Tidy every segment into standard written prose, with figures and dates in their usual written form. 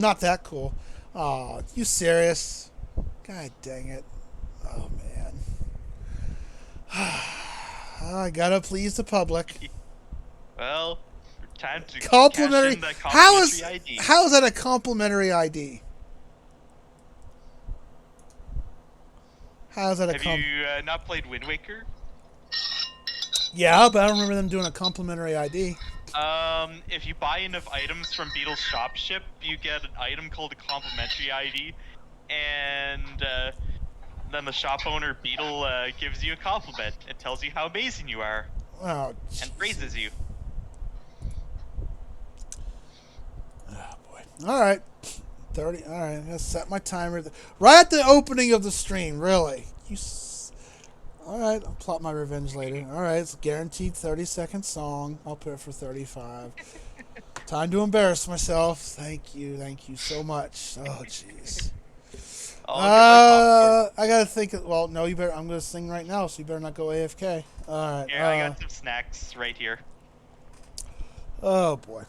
Not that cool. Aw, you serious? God dang it. Oh, man. I gotta please the public. Well, time to cash Complimentary. in the complimentary ID. How is that a complimentary ID? How is that a Have you not played Wind Waker? Yeah, but I don't remember them doing a complimentary ID. If you buy enough items from Beetle's shop ship, you get an item called a complimentary ID, and then the shop owner Beetle gives you a compliment and tells you how amazing you are Oh, and jeez. praises you. Oh boy. All right. 30. All right. I'm gonna set my timer. Right at the opening of the stream. Really. All right. I'll plot my revenge later. All right. It's a guaranteed 30-second song. I'll put it for 35. Time to embarrass myself. Thank you. Thank you so much. Oh, jeez. I'll get my popcorn. I gotta think. Well, no, you better. I'm gonna sing right now, so you better not go AFK. All right. Here, I got some snacks right here. Oh boy.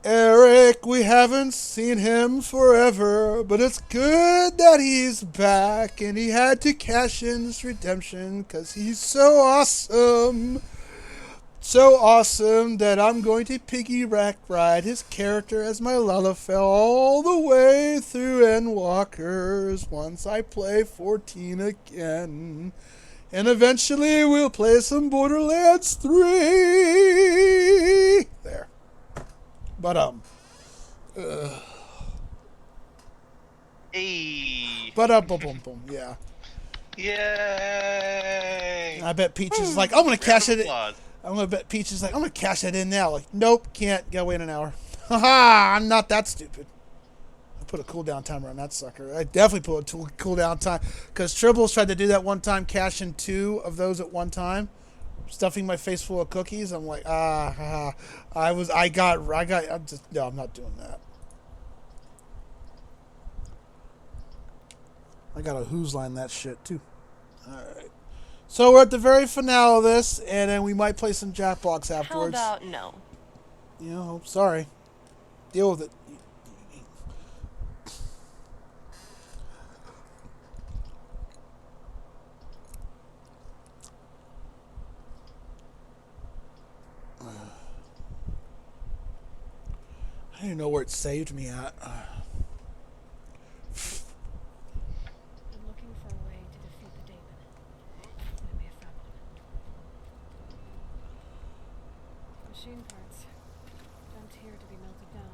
Eric, we haven't seen him forever, but it's good that he's back, and he had to cash in his redemption because he's so awesome. So awesome that I'm going to piggyback ride his character as my Lalafell all the way through Endwalkers once I play 14 again. And eventually we'll play some Borderlands 3. There. But, Hey. boom, boom, boom, yeah. Yay. I bet Peach is like, I'm gonna cash Round of it. applause. I'm gonna bet Peach is like, I'm gonna cash it in now. Like, nope, can't. Gotta wait an hour. Haha, I'm not that stupid. I put a cooldown timer on that sucker. I definitely put a cooldown time because Tribbles tried to do that one time, cash in 2 of those at one time, stuffing my face full of cookies. I'm like, I'm just, no, I'm not doing that. I gotta who's line that shit too. Alright. So we're at the very finale of this, and then we might play some Jackbox How afterwards. about no? You know, sorry. Deal with it. I don't even know where it saved me at. I'm looking for a way to defeat the daemon. I may have found one. Machine parts. Dumped here to be melted down.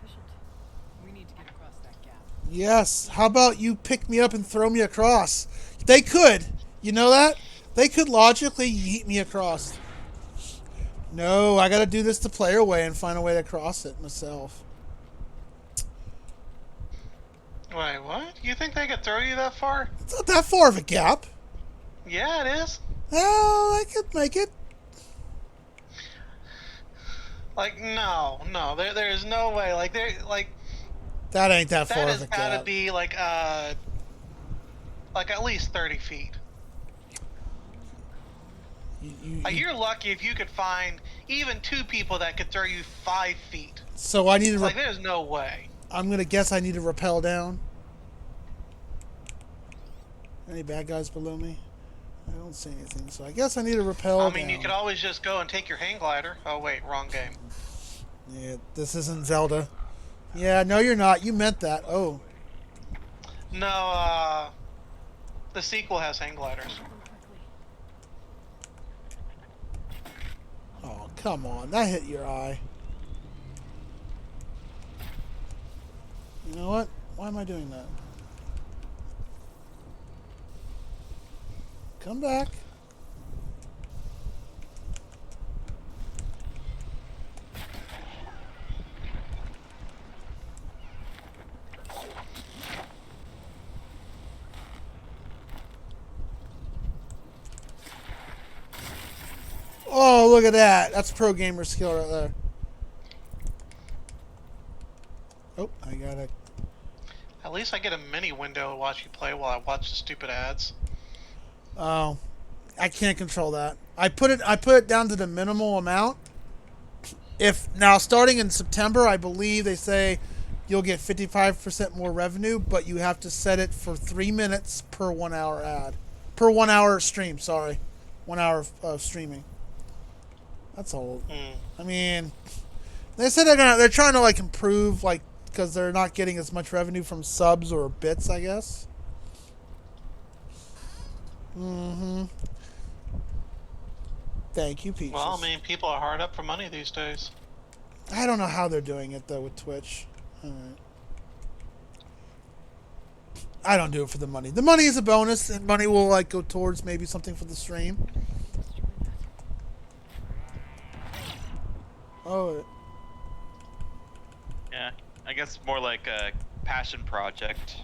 Efficient. We need to get across that gap. Yes. How about you pick me up and throw me across? They could. You know that? They could logically yeet me across. No, I gotta do this the player way and find a way to cross it myself. Wait, what? You think they could throw you that far? It's not that far of a gap. Yeah, it is. Well, I could make it. Like, no, there's no way. Like, That ain't that far that of has a gotta gap. be like at least 30 feet. Like, you're lucky if you could find even 2 people that could throw you 5 feet. So I need to. Like, there's no way. I'm gonna guess I need to rappel down. Any bad guys below me? I don't see anything, so I guess I need to rappel I mean, down. you could always just go and take your hang glider. Oh, wait, wrong game. Yeah, this isn't Zelda. Yeah, no, you're not. You meant that. Oh. No, the sequel has hang gliders. Oh, come on. That hit your eye. You know what? Why am I doing that? Come back. Oh, look at that. That's pro gamer skill right there. Oh, I gotta. At least I get a mini window to watch you play while I watch the stupid ads. Oh, I can't control that. I put it down to the minimal amount, If now starting in September, I believe they say you'll get 55% more revenue, but you have to set it for 3 minutes per 1 hour ad, per 1 hour stream. Sorry, 1 hour of streaming. That's all. I mean, they said they're trying to like improve like because they're not getting as much revenue from subs or bits, I guess. Mm-hmm. Thank you, Peaches. Well, I mean, people are hard up for money these days. I don't know how they're doing it though with Twitch. All right. I don't do it for the money. The money is a bonus, and money will like go towards maybe something for the stream. Oh. Yeah, I guess more like a passion project.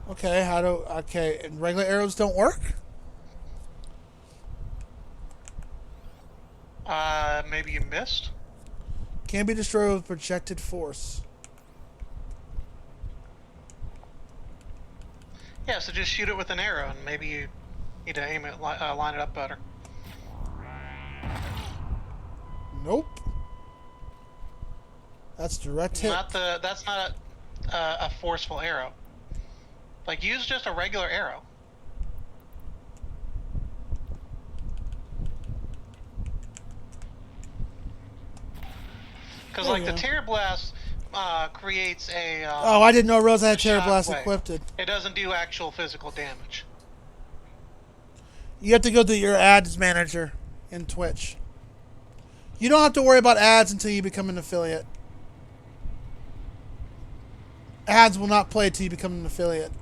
Okay. Okay? And regular arrows don't work. Maybe you missed? Can be destroyed with projected force. Yeah, so just shoot it with an arrow, and maybe you need to aim it, line it up better. Nope. That's direct hit. That's not a forceful arrow. Like, use just a regular arrow. Because, like, the Terror Blast creates a... oh, I didn't know Rose had Terror Blast shockwave. equipped. It doesn't do actual physical damage. You have to go to your ads manager in Twitch. You don't have to worry about ads until you become an affiliate. Ads will not play until you become an affiliate.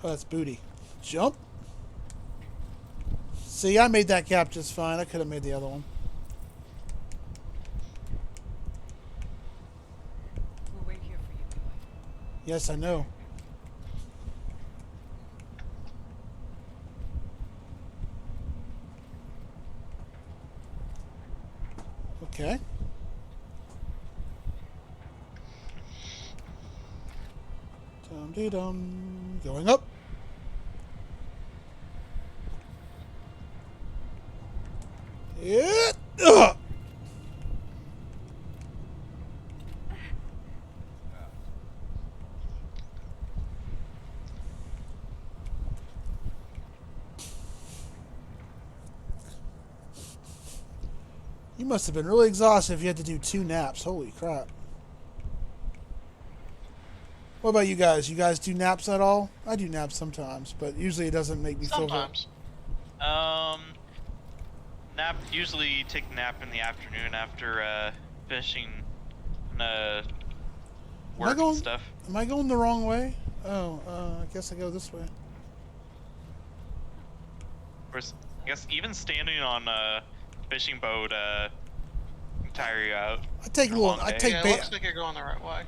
Oh, that's booty. Jump. See, I made that gap just fine. I could have made the other one. We'll wait here for you, boy. Yes, I know. Okay. Dum-dee-dum. Going up. Yeah. Ugh. You must have been really exhausted if you had to do 2 naps. Holy crap. What about you guys? You guys do naps at all? I do naps sometimes, but usually it doesn't make me feel Sometimes. Usually take a nap in the afternoon after finishing work and stuff. Am I going the wrong way? Oh, I guess I go this way. Of course, I guess even standing on a fishing boat can tire you out. I take a little. I take Yeah, it looks like you're going the right way.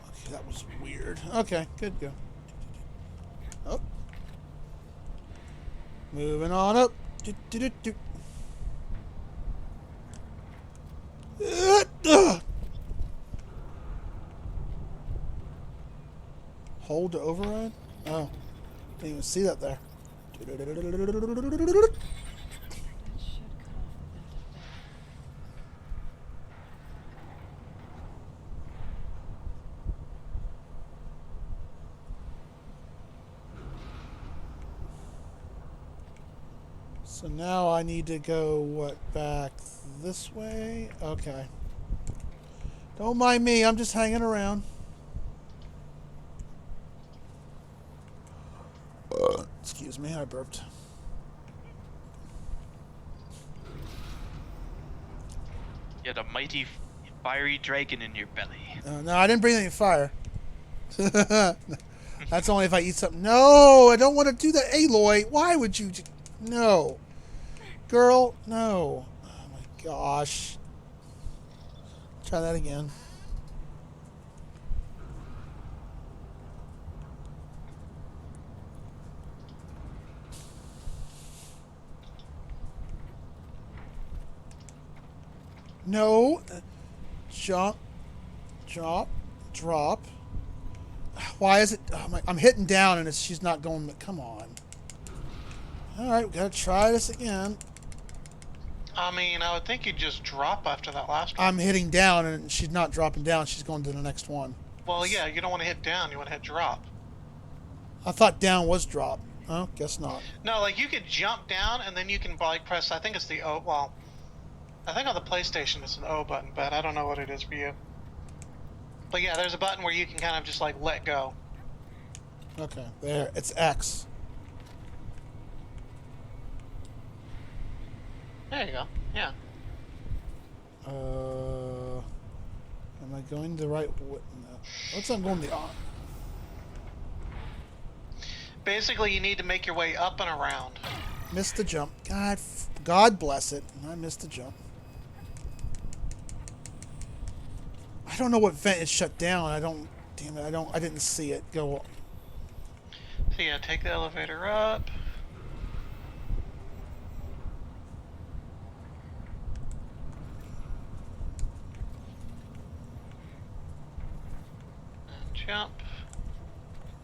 Okay, that was weird. Okay, good go. Oh. Moving on up. Do. Hold to override? Oh. Didn't even see that there. That should cut off the vent. So now I need to go, what, back this way? Okay. Don't mind me, I'm just hanging around. Excuse me, I burped. You had a mighty fiery dragon in your belly. No, I didn't bring any fire. That's only if I eat something. No, I don't want to do that. Aloy, why would you? No. Girl, no. Oh my gosh. Try that again. No. Jump. Drop. Drop. Why is it? Oh my, I'm hitting down and she's not going. Come on. Alright, we gotta try this again. I mean, I would think you'd just drop after that last one. I'm hitting down and she's not dropping down. She's going to the next one. Well, yeah, you don't want to hit down. You want to hit drop. I thought down was drop. Oh, guess not. No, like you could jump down and then you can like press. I think it's the O. Well, I think on the PlayStation it's an O button, but I don't know what it is for you. But yeah, there's a button where you can kind of just like let go. Okay, there. It's X. There you go. Yeah. Am I going the right way? No. What's I'm going the Basically, you need to make your way up and around. Missed the jump. God bless it. I missed the jump. I don't know what vent is shut down. I don't. Damn it! I didn't see it. Go. So yeah, take the elevator up. And jump.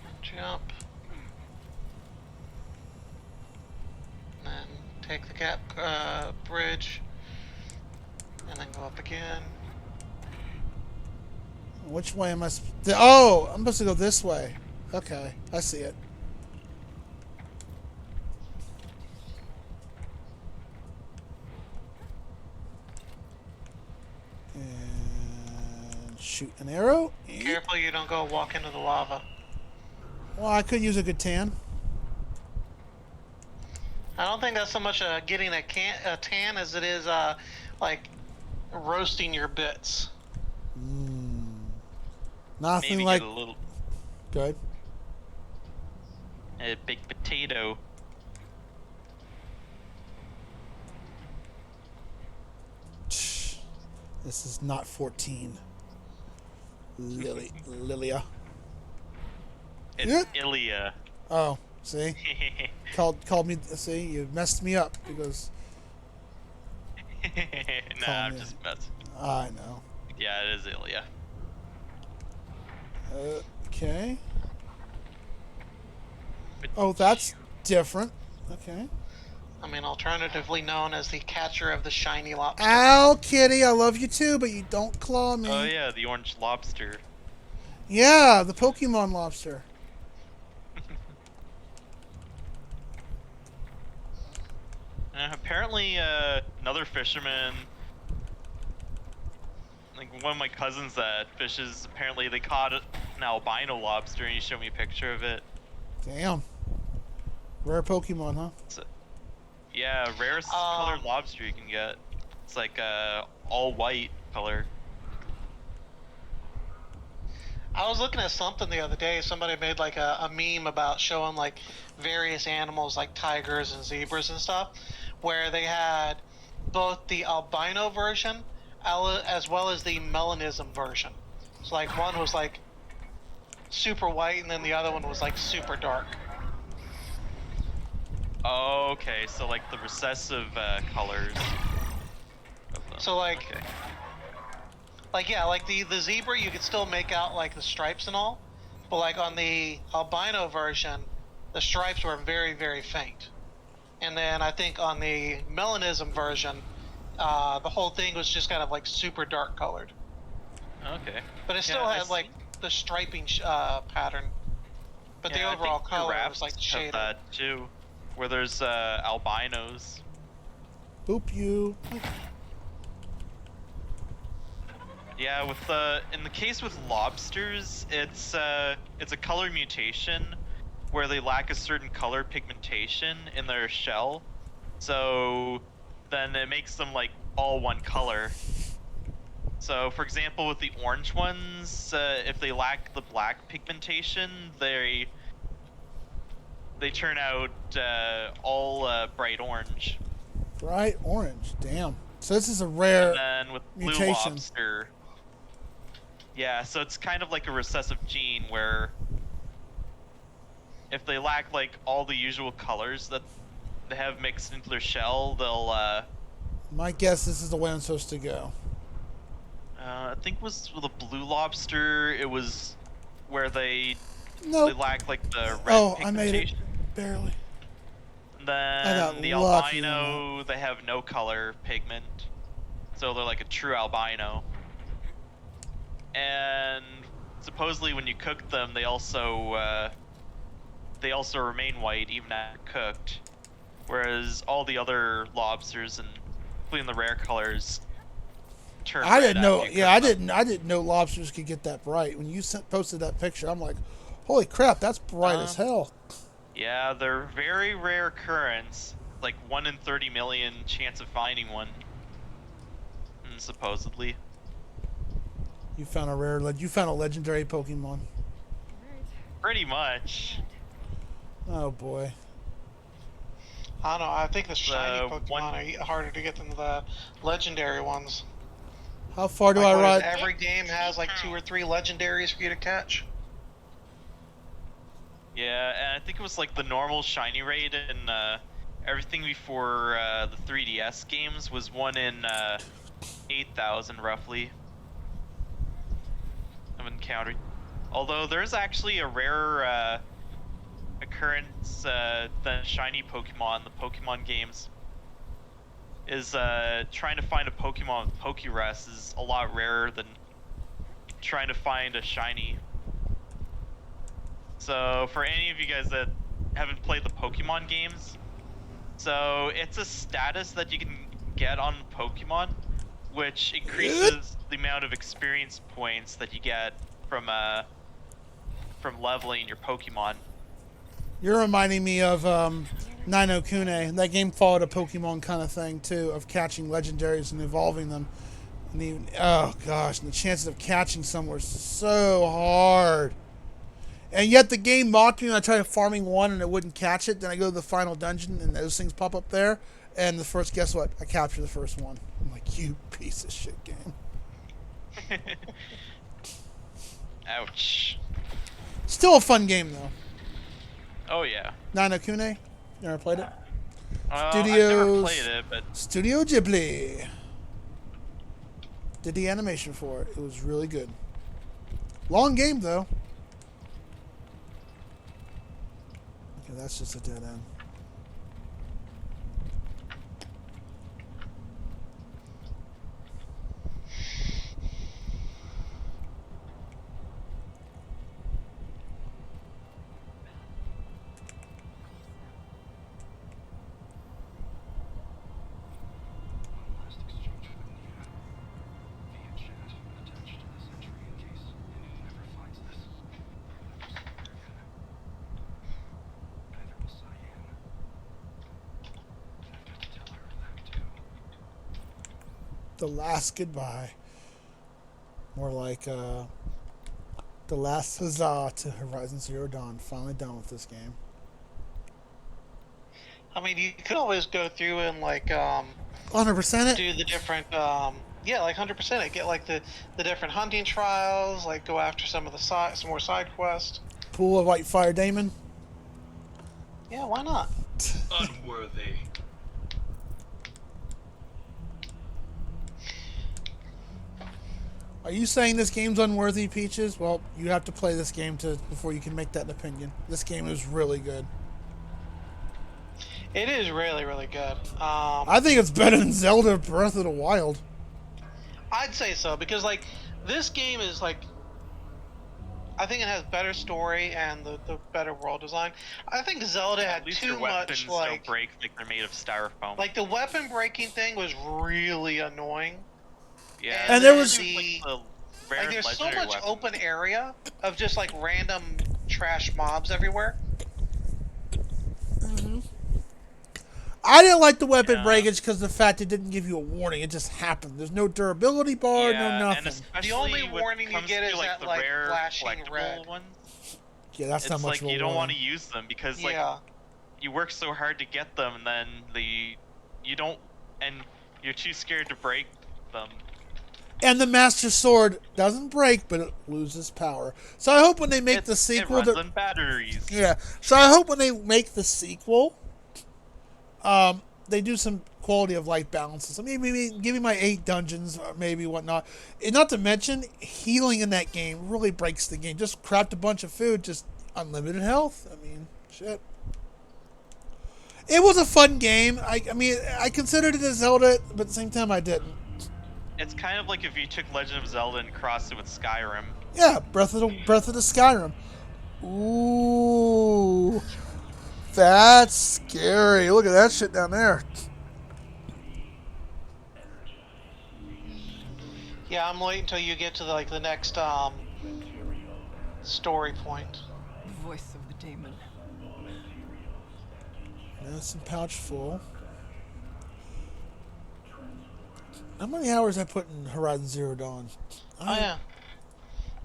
And jump. And then take the gap bridge. And then go up again. Which way am I? Oh, I'm supposed to go this way. Okay, I see it. And shoot an arrow. Careful you don't go walk into the lava. Well, I could use a good tan. I don't think that's so much getting a tan as it is like roasting your bits. Nothing Maybe like get a little good. a big potato. This is not 14. Lilia. It's Yeah. Ilya. Oh, see? Called me. See, you messed me up because Nah, Call I'm me. just messing. I know. Yeah, it is Ilya. Okay. Oh, that's different. Okay. I mean, alternatively known as the catcher of the shiny lobster. Ow, kitty, I love you too, but you don't claw me. Oh yeah, the orange lobster. Yeah, the Pokemon lobster. Apparently, another fisherman, like one of my cousins that fishes, apparently they caught an albino lobster, and he showed me a picture of it. Damn. Rare Pokemon, huh? Yeah, rarest colored lobster you can get. It's like all white color. I was looking at something the other day. Somebody made like a meme about showing like various animals like tigers and zebras and stuff, where they had both the albino version as well as the melanism version. So like one was like super white and then the other one was like super dark. Oh, okay, so like the recessive colors. Of them. So like, Okay. like yeah, like the zebra you could still make out like the stripes and all, but like on the albino version, the stripes were very very faint. And then I think on the melanism version, the whole thing was just kind of like super dark colored. Okay. But it still Yeah, I had like the striping pattern. But the Yeah, I overall think color giraffes was like have shaded. that too, where there's albinos. Boop you. Yeah, with in the case with lobsters, it's a color mutation where they lack a certain color pigmentation in their shell. So then it makes them like all one color. So for example, with the orange ones, if they lack the black pigmentation, they turn out all bright orange. Bright orange. Damn. So this is a rare. And then with blue mutation. lobster, yeah, so it's kind of like a recessive gene where if they lack like all the usual colors that they have mixed into their shell, they'll My guess this is the way I'm supposed to go. I think it was the blue lobster. It was where they Nope. lack like the red Oh, I made it. pigmentation. Barely. Then got the lucky on albino, they have no color pigment, so they're like a true albino. And supposedly, when you cook them, they also remain white even after cooked. Whereas all the other lobsters, and including the rare colors, turn I red didn't know. after you Yeah, cook them. I didn't know lobsters could get that bright. When you posted that picture, I'm like, holy crap, that's bright as hell. Yeah, they're very rare occurrence, like 1 in 30 million chance of finding one, supposedly. You found a legendary Pokemon. Alright. Pretty much. Oh boy. I don't know. I think the shiny The Pokemon are harder to get than the legendary ones. How far do Like, I what is ride? it, every game has like 2 or 3 legendaries for you to catch. Yeah, and I think it was like the normal shiny rate in everything before the 3DS games was 1 in 8,000 roughly of encounter. Although there's actually a rare occurrence than shiny Pokemon in the Pokemon games. Is trying to find a Pokemon with Pokerest is a lot rarer than trying to find a shiny. So for any of you guys that haven't played the Pokemon games, so it's a status that you can get on Pokemon, which increases the amount of experience points that you get from leveling your Pokemon. You're reminding me of Nino Kune. That game followed a Pokemon kind of thing too, of catching legendaries and evolving them. And even, oh gosh, and the chances of catching some were so hard. And yet the game mocked me when I tried farming one and it wouldn't catch it. Then I go to the final dungeon and those things pop up there. And guess what? I captured the first one. I'm like, you piece of shit game. Ouch. Still a fun game though. Oh yeah. Nino Kune? You never played it? I've never played it, but Studio Ghibli did the animation for it. It was really good. Long game though. Okay, that's just a dead end. The last goodbye. More like the last huzzah to Horizon Zero Dawn. Finally done with this game. I mean, you could always go through and like 100% it? do the different yeah, like 100% it. Get like the different hunting trials, like go after some more side quests. Pool of Whitefiredaemon? Yeah, why not? Unworthy. Are you saying this game's unworthy, Peaches? Well, you have to play this game before you can make that opinion. This game is really good. It is really, really good. I think it's better than Zelda Breath of the Wild. I'd say so, because like this game is like, I think it has better story and the better world design. I think Zelda had at least too your weapons much don't break like they're made of styrofoam. like the weapon breaking thing was really annoying. yeah, And there was- like the rare Like there's so legendary much weapons. open area of just like random trash mobs everywhere. I didn't like the weapon Yeah. breakage because of the fact it didn't give you a warning. It just happened. There's no durability bar, no And nothing. especially The only when it warning you comes get to, is that, the like, rare flashing collectible red. ones. Yeah, that's not It's much like of a you don't want warning. to use them because like Yeah. you work so hard to get them, and then you don't, and you're too scared to break them. And the Master Sword doesn't break, but it loses power. So I hope when they make the It sequel... runs on batteries. Yeah. So I hope when they make the sequel, they do some quality of life balances. I mean, maybe give me my 8 dungeons, or maybe whatnot. And not to mention, healing in that game really breaks the game. Just crapped a bunch of food, just unlimited health. I mean, shit. It was a fun game. I mean, I considered it a Zelda, but at the same time, I didn't. It's kind of like if you took Legend of Zelda and crossed it with Skyrim. Yeah, Breath of the Skyrim. Ooh, that's scary. Look at that shit down there. Yeah, I'm waiting until you get to the next story point. Voice of the daemon. Medicine pouch full. How many hours I put in Horizon Zero Dawn? Oh yeah.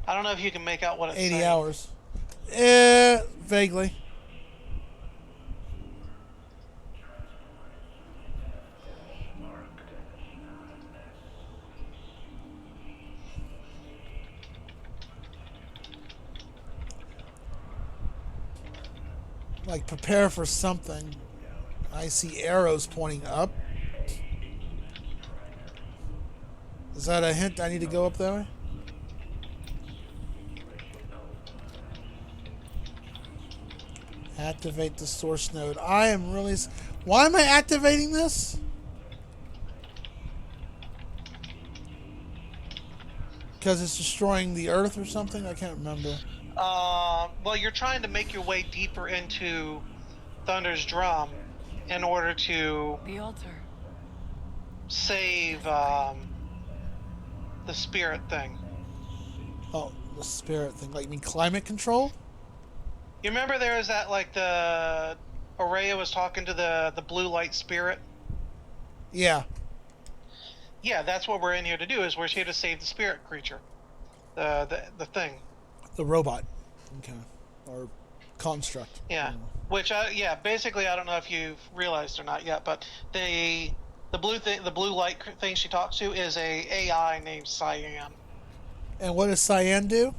I don't know if you can make out what it's 80 saying. hours. Vaguely. Like, prepare for something. I see arrows pointing up. Is that a hint I need to go up that way? Activate the source node. I am really... Why am I activating this? Because it's destroying the earth or something? I can't remember. Well, you're trying to make your way deeper into Thunder's Drum in order to The altar. save the spirit thing. Oh, the spirit thing. Like, you mean climate control? You remember there was that, like, the Araya was talking to the blue light spirit? Yeah. Yeah, that's what we're in here to do, is we're here to save the spirit creature. The thing. The robot. Okay. Or construct. Yeah. Which, basically, I don't know if you've realized or not yet, but the blue light thing she talks to is a AI named Cyan. And what does Cyan do?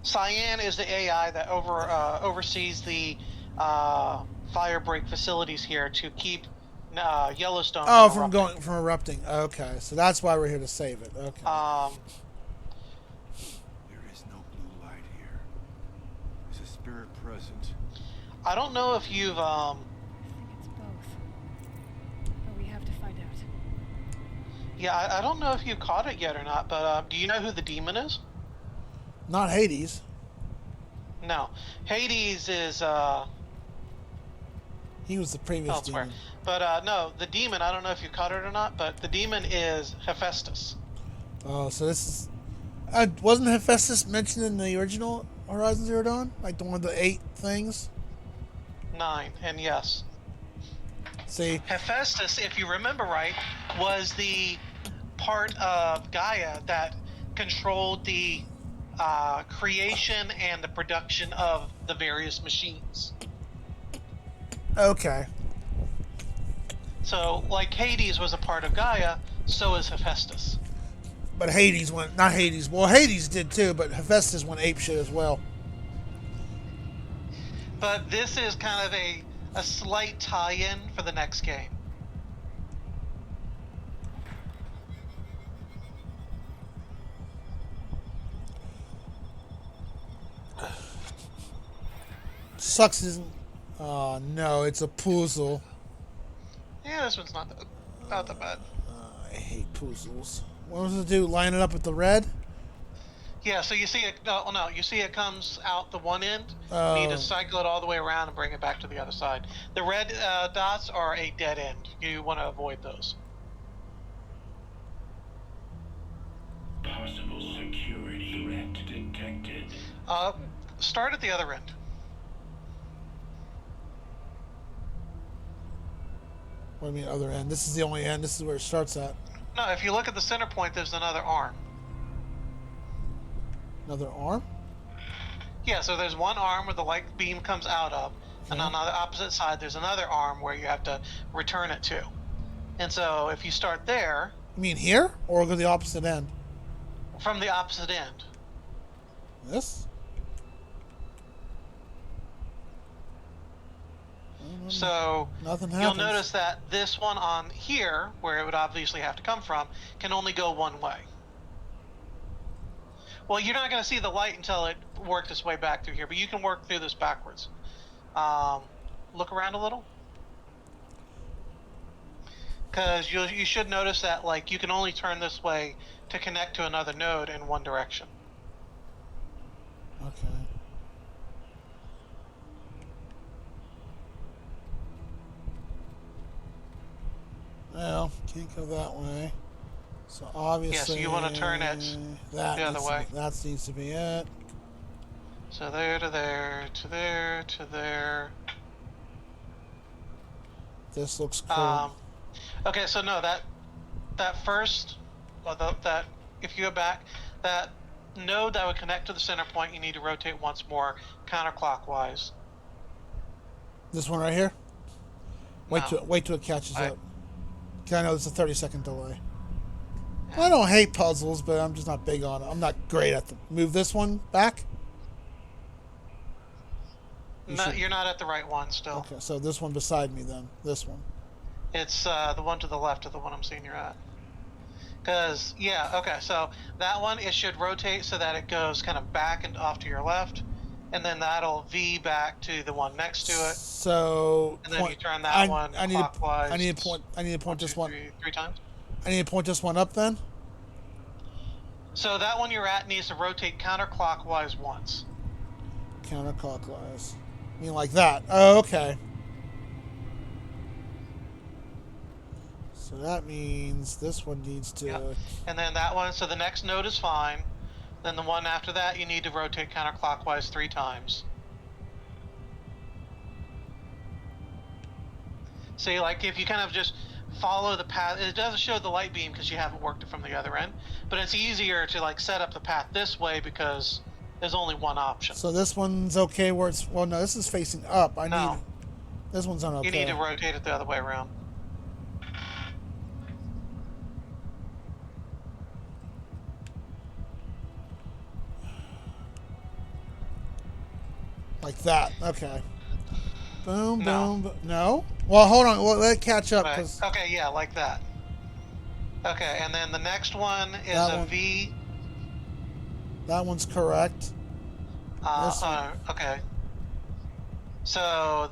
Cyan is the AI that oversees the firebreak facilities here to keep Yellowstone. Oh, from from erupting. Okay, so that's why we're here to save it. Okay. There is no blue light here. Is a spirit present? I don't know if you've I think it's both. But we have to find out. Yeah, I don't know if you caught it yet or not, but do you know who the demon is? Not Hades. No. Hades is, He was the previous elsewhere. demon. But, no, the demon, I don't know if you caught it or not, but the demon is Hephaestus. Oh, so this is... wasn't Hephaestus mentioned in the original Horizon Zero Dawn? Like the one of the 8 things? 9, and yes. See? Hephaestus, if you remember right, was the part of Gaia that controlled the creation and the production of the various machines. Okay. So, like Hades was a part of Gaia, so is Hephaestus. But Hades went... Not Hades. Well, Hades did too, but Hephaestus went apeshit as well. But this is kind of a slight tie-in for the next game. Sucks isn't... Oh, no, it's a puzzle. Yeah, this one's not that bad. I hate puzzles. What was it do? Line it up with the red? Yeah, so you see it. No, you see it comes out the one end. You need to cycle it all the way around and bring it back to the other side. The red dots are a dead end. You want to avoid those. Possible security threat detected. Start at the other end. What do you mean, other end? This is the only end. This is where it starts at. No, if you look at the center point, there's another arm. Another arm? Yeah, so there's one arm where the light beam comes out of, and on the opposite side, there's another arm where you have to return it to. And so if you start there... You mean here? Or go to the opposite end? From the opposite end. This? So Nothing you'll happens. notice that this one on here, where it would obviously have to come from, can only go one way. Well, you're not going to see the light until it worked its way back through here, but you can work through this backwards. Look around a little. Because you should notice that, like, you can only turn this way to connect to another node in one direction. Okay. Well, can't go that way. So obviously, you wanna turn it that the other needs way. that needs to be it. So there to there to there to there. This looks cool. Okay, so no, that first, that if you go back, that node that would connect to the center point, you need to rotate once more counterclockwise. This one right here. Wait No. till it catches up. 'Cause I know there's a 30-second delay. Yeah. I don't hate puzzles, but I'm just not big on it. I'm not great at them. Move this one back. No, you're not at the right one still. Okay, so this one beside me then. This one. It's the one to the left of the one I'm seeing you're at. Because, yeah, okay, so that one, it should rotate so that it goes kind of back and off to your left, and then that'll V back to the one next to it. So And then you turn that one clockwise. I need to point this one. Three times. I need to point this one up then. So that one you're at needs to rotate counterclockwise once. Counterclockwise. I mean like that. Oh, okay. So that means this one needs to. Yep. And then that one, so the next node is fine. Then the one after that, you need to rotate counterclockwise 3 times. See, like if you kind of just follow the path, it doesn't show the light beam because you haven't worked it from the other end, but it's easier to like set up the path this way because there's only one option. So this one's okay where it's. Well, no, this is facing up. I No. need. This one's not okay. You need to rotate it the other way around. Like that. Okay. Boom, No. boom. No. Well, hold on. Well, let it catch up. Right. 'Cause Okay, yeah, like that. Okay, and then the next one is That a one. V. that one's correct. This one. Okay. So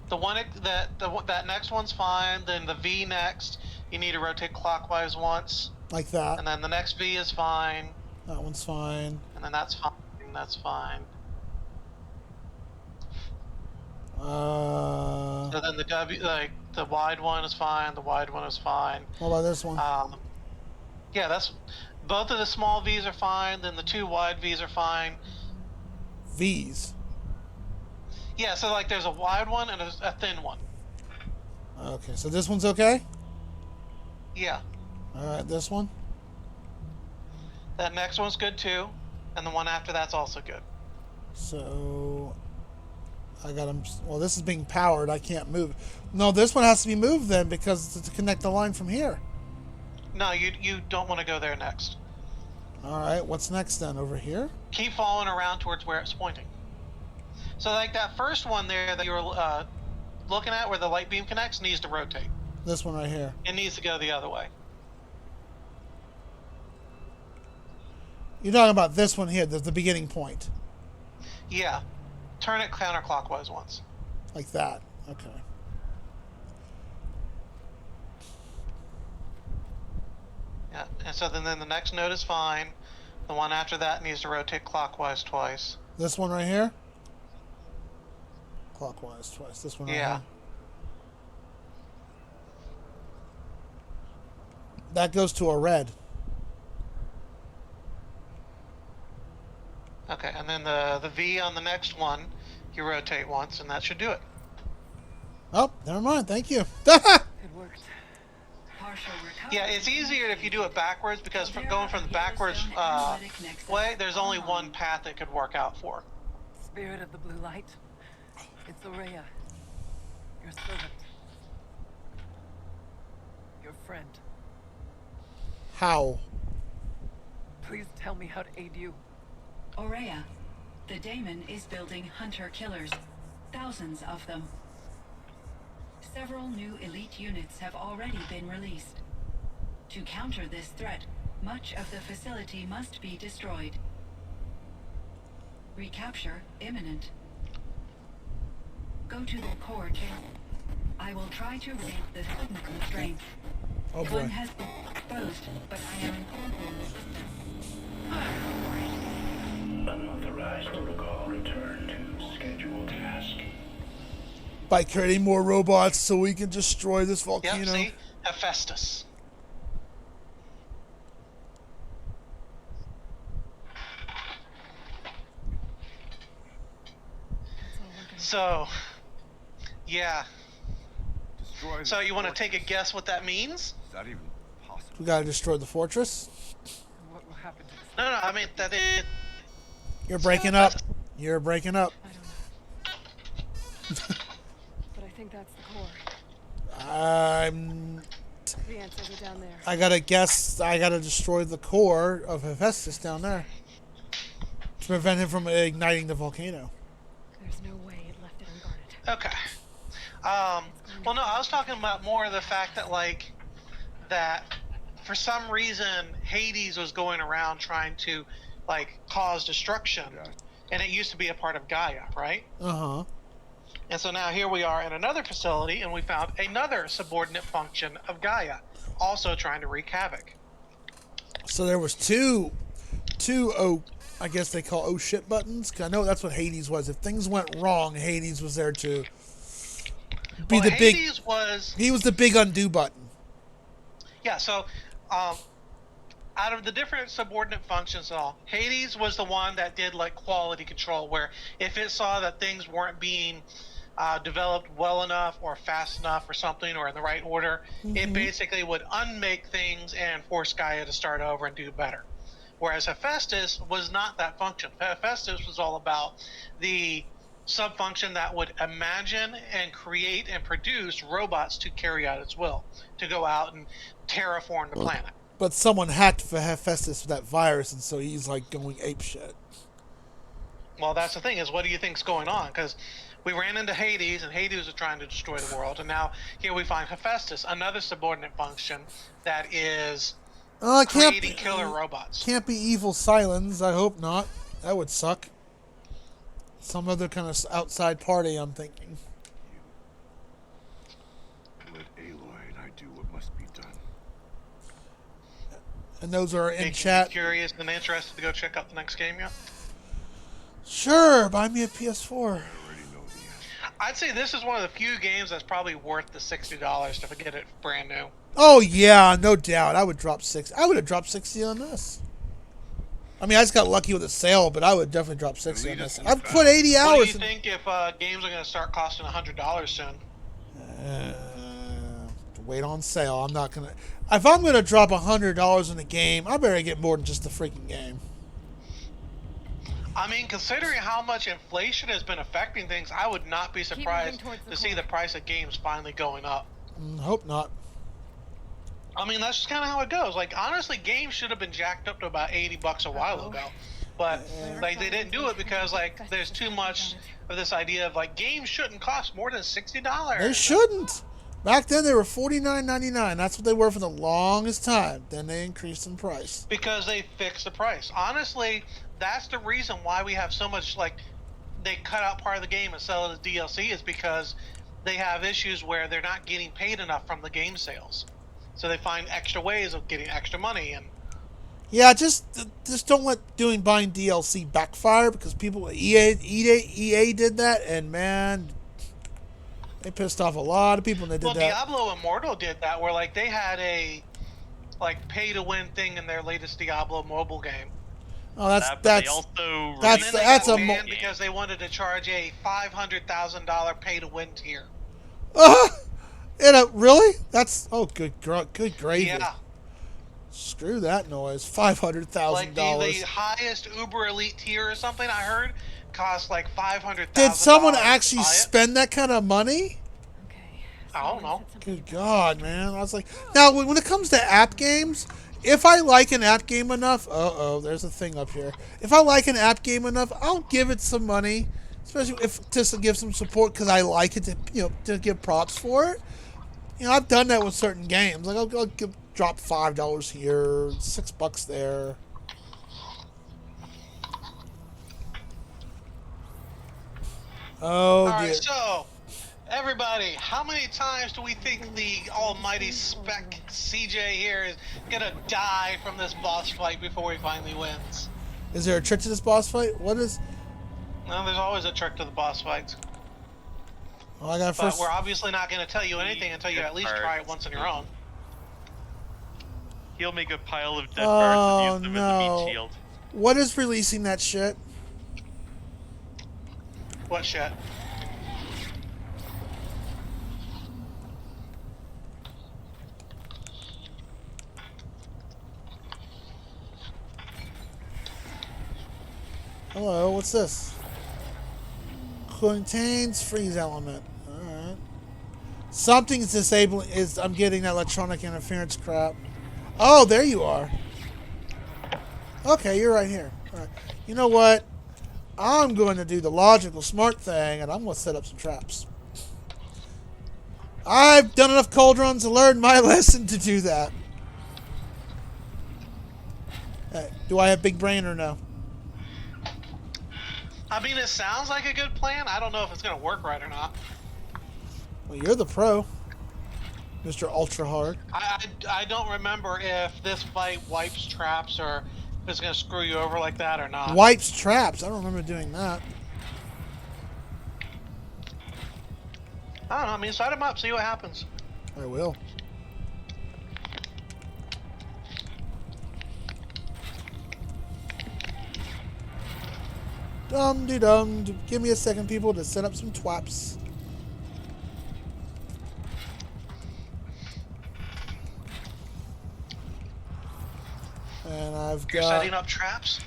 the one that next one's fine. Then the V next, you need to rotate clockwise once, Like that. and then the next V is fine, That one's fine. and then that's fine. That's fine. So then the W, like the wide one is fine. The wide one is fine. What about this one? Yeah, that's both of the small V's are fine. Then the 2 wide V's are fine. V's. Yeah, so like there's a wide one and a thin one. Okay, so this one's okay? Yeah. Alright, this one? That next one's good too, and the one after that's also good. So I got them. Well, this is being powered. I can't move. No, this one has to be moved then because to connect the line from here. No, you don't want to go there next. Alright, what's next then? Over here? Keep following around towards where it's pointing. So like that first one there that you were looking at where the light beam connects needs to rotate. This one right here. It needs to go the other way. You're talking about this one here, the beginning point. Yeah. Turn it counterclockwise once. Like that. Okay. Yeah. And so then the next node is fine. The one after that needs to rotate clockwise twice. This one right here? Clockwise twice. This one right Yeah. here. That goes to a red. Okay, and then the V on the next one, you rotate once, and that should do it. Oh, never mind. Thank you. It worked. Partial recovery. Yeah, it's easier if you do it backwards because from going from the backwards way, there's only one path it could work out for. Spirit of the blue light. It's Aurea. Your servant. Your friend. How? Please tell me how to aid you. Aurea, the daemon is building hunter-killers. Thousands of them. Several new elite units have already been released. To counter this threat, much of the facility must be destroyed. Recapture imminent. Go to the core channel. I will try to raise the signal strength. Oh One boy. has been exposed, but I am incorporating the system. Unauthorized protocol return to scheduled task. By creating more robots so we can destroy this Yep, volcano. see? Hephaestus. That's all we're gonna So, yeah. Destroy So the you want to fortress. take a guess what that means? Is that even possible? We gotta destroy the fortress. What will happen to this? No, I mean that it. You're breaking up. You're breaking up. I don't know. But I think that's the core. I'm. The answers are down there. I gotta guess. I gotta destroy the core of Hephaestus down there to prevent him from igniting the volcano. There's no way it left it unguarded. Okay. Well, no, I was talking about more of the fact that, like, that for some reason Hades was going around trying to, like, cause destruction. Yeah. And it used to be a part of Gaia, right? Uh huh. And so now here we are in another facility, and we found another subordinate function of Gaia, also trying to wreak havoc. So there was two oh, I guess they call oh shit buttons. 'Cause I know that's what Hades was. If things went wrong, Hades was there to be Well, the big. Hades was, He was the big undo button. yeah, so out of the different subordinate functions and all, Hades was the one that did, like, quality control, where if it saw that things weren't being developed well enough or fast enough or something or in the right order, it basically would unmake things and force Gaia to start over and do better. Whereas Hephaestus was not that function. Hephaestus was all about the sub-function that would imagine and create and produce robots to carry out its will, to go out and terraform the planet. But someone hacked for Hephaestus with that virus, and so he's like going ape shit. Well, that's the thing, is what do you think's going on? Because we ran into Hades, and Hades was trying to destroy the world, and now here we find Hephaestus, another subordinate function that is It can't creating be, killer robots. can't be evil Silence. I hope not. That would suck. Some other kind of outside party, I'm thinking. Let Aloy and I do what must be done. And those are in Making you chat. curious and interested to go check out the next game yet? Sure, buy me a PS4. I already know the answer. I'd say this is one of the few games that's probably worth the $60 to get it brand new. Oh yeah, no doubt. I would drop six. I would have dropped 60 on this. I mean, I just got lucky with a sale, but I would definitely drop 60 on this. I've put 80 What do hours. you think if games are going to start costing $100 soon? Wait on sale. I'm not gonna. If I'm gonna drop $100 in a game, I better get more than just the freaking game. I mean, considering how much inflation has been affecting things, I would not be surprised towards the to see core. the price of games finally going up. Hope not. I mean, that's just kind of how it goes. Like, honestly, games should have been jacked up to about $80 a while ago, but like they didn't do it because like there's too much of this idea of like games shouldn't cost more than $60. They shouldn't. Back then they were $49.99. That's what they were for the longest time. Then they increased in price. Because they fixed the price. Honestly, that's the reason why we have so much, like, they cut out part of the game and sell it as DLC, is because they have issues where they're not getting paid enough from the game sales. So they find extra ways of getting extra money. And Yeah, just don't let buying DLC backfire, because EA did that, and man, they pissed off a lot of people when they did well, that. Diablo Immortal did that, where like they had a like pay to win thing in their latest Diablo mobile game. Oh, that's But they that's also that's- And then they that's got a banned because they wanted to charge a $500,000 pay to win tier. really? That's good gravy. Yeah. Screw that noise. $500,000. Like the highest Uber Elite tier or something I heard cost like $500,000. Did someone to actually buy it. spend that kind of money? Okay. I don't know. Good God, man. I was like, now when it comes to app games, if I like an app game enough, there's a thing up here. If I like an app game enough, I'll give it some money especially if just to give some support because I like it to give props for it. I've done that with certain games. Like I'll drop $5 here, $6 there. Oh All right, dear. so everybody, how many times do we think the almighty Spec CJ here is gonna die from this boss fight before he finally wins? Is there a trick to this boss fight? What is? No, there's always a trick to the boss fights. Oh, I got But first. we're obviously not going to tell you anything until you at least try it once on your own. He'll make a pile of dead parts and use them as a no. meat shield. What is releasing that shit? What shit? Hello, what's this? Contains freeze element. Alright. Something's disabling. I'm getting that electronic interference crap. Oh, there you are. Okay, you're right here. Alright. You know what? I'm going to do the logical smart thing, and I'm going to set up some traps. I've done enough cauldrons to learn my lesson to do that. Do I have big brain or no? I mean, it sounds like a good plan. I don't know if it's going to work right or not. Well, you're the pro, Mr. Ultra Hard. I don't remember if this fight wipes traps or if it's going to screw you over like that or not. Wipes traps. I don't remember doing that. I don't know. I mean, set them up. See what happens. I will. Dum-de-dum. Give me a second, people, to set up some twaps. And I've got... You're setting up traps?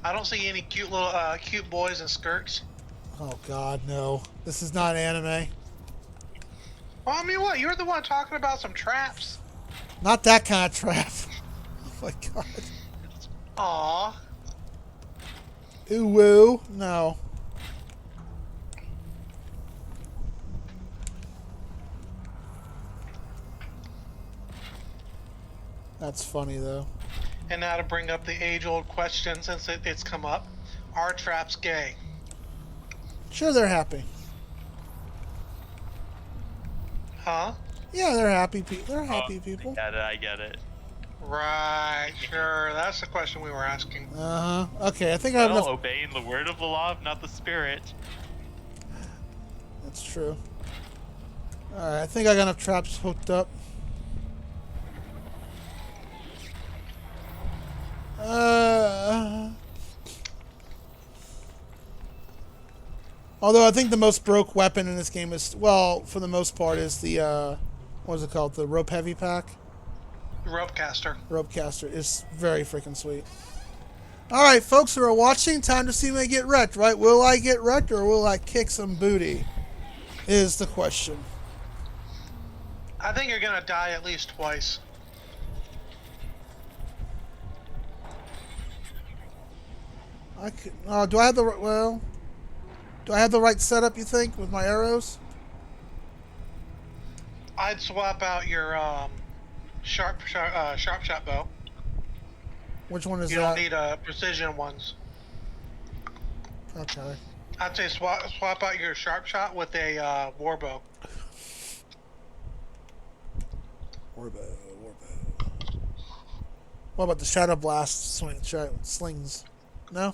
I don't see any cute little cute boys in skirts. Oh, God, no. This is not anime. Well, I mean, what? You're the one talking about some traps. Not that kind of trap. Oh, my God. Aww. Ooh, woo. No. That's funny, though. And now to bring up the age-old question, since it's come up, are traps gay? Sure, they're happy. Huh? Yeah, they're happy people. They're happy people. I get it. Right, sure. That's the question we were asking. Uh-huh. Okay, I think I have Well, enough... obeying the word of the law, not the spirit. That's true. Alright, I think I got enough traps hooked up. Although I think the most broke weapon in this game is, well, for the most part, is the, what is it called? The rope heavy pack? Rope caster. Rope caster is very freaking sweet. Alright, folks who are watching, time to see me get wrecked, right? Will I get wrecked or will I kick some booty? Is the question. I think you're gonna die at least twice. I could, do I have the well? Do I have the right setup? You think with my arrows? I'd swap out your sharp shot bow. Which one is You that? don't need precision ones. Okay. I'd say swap out your sharp shot with a war bow. Warbow. What about the shadow blast slings? No.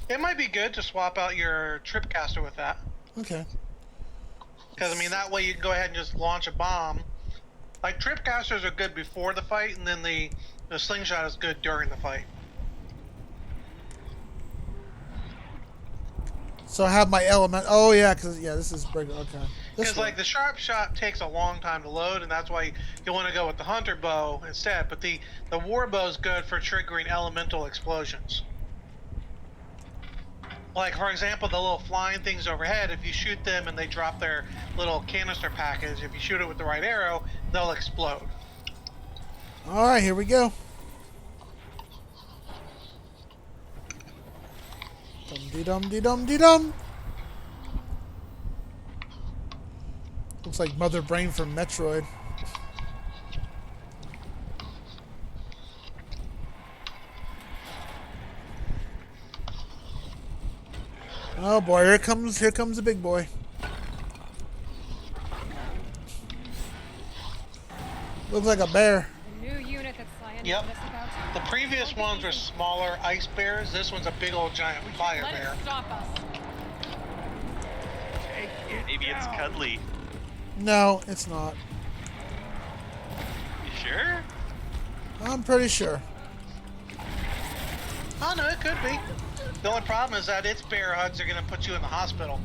It might be good to swap out your trip caster with that. Okay. Because, I mean, that way you can go ahead and just launch a bomb. Like, trip casters are good before the fight, and then the slingshot is good during the fight. So I have my element. Oh yeah, because this is break. Okay. Because, like, the sharp shot takes a long time to load, and that's why you want to go with the hunter bow instead. But the war bow is good for triggering elemental explosions. Like, for example, the little flying things overhead, if you shoot them and they drop their little canister package, if you shoot it with the right arrow, they'll explode. All right, here we go. Dum-de-dum-de-dum-de-dum. Looks like Mother Brain from Metroid. Oh boy, here comes the big boy. Looks like a bear. The new unit that Cyan Yep. told us about. The previous ones were smaller ice bears. This one's a big old giant fire Let bear. it stop us. Maybe it's cuddly. No, it's not. You sure? I'm pretty sure. Oh no, it could be. The only problem is that its bear hugs are gonna put you in the hospital.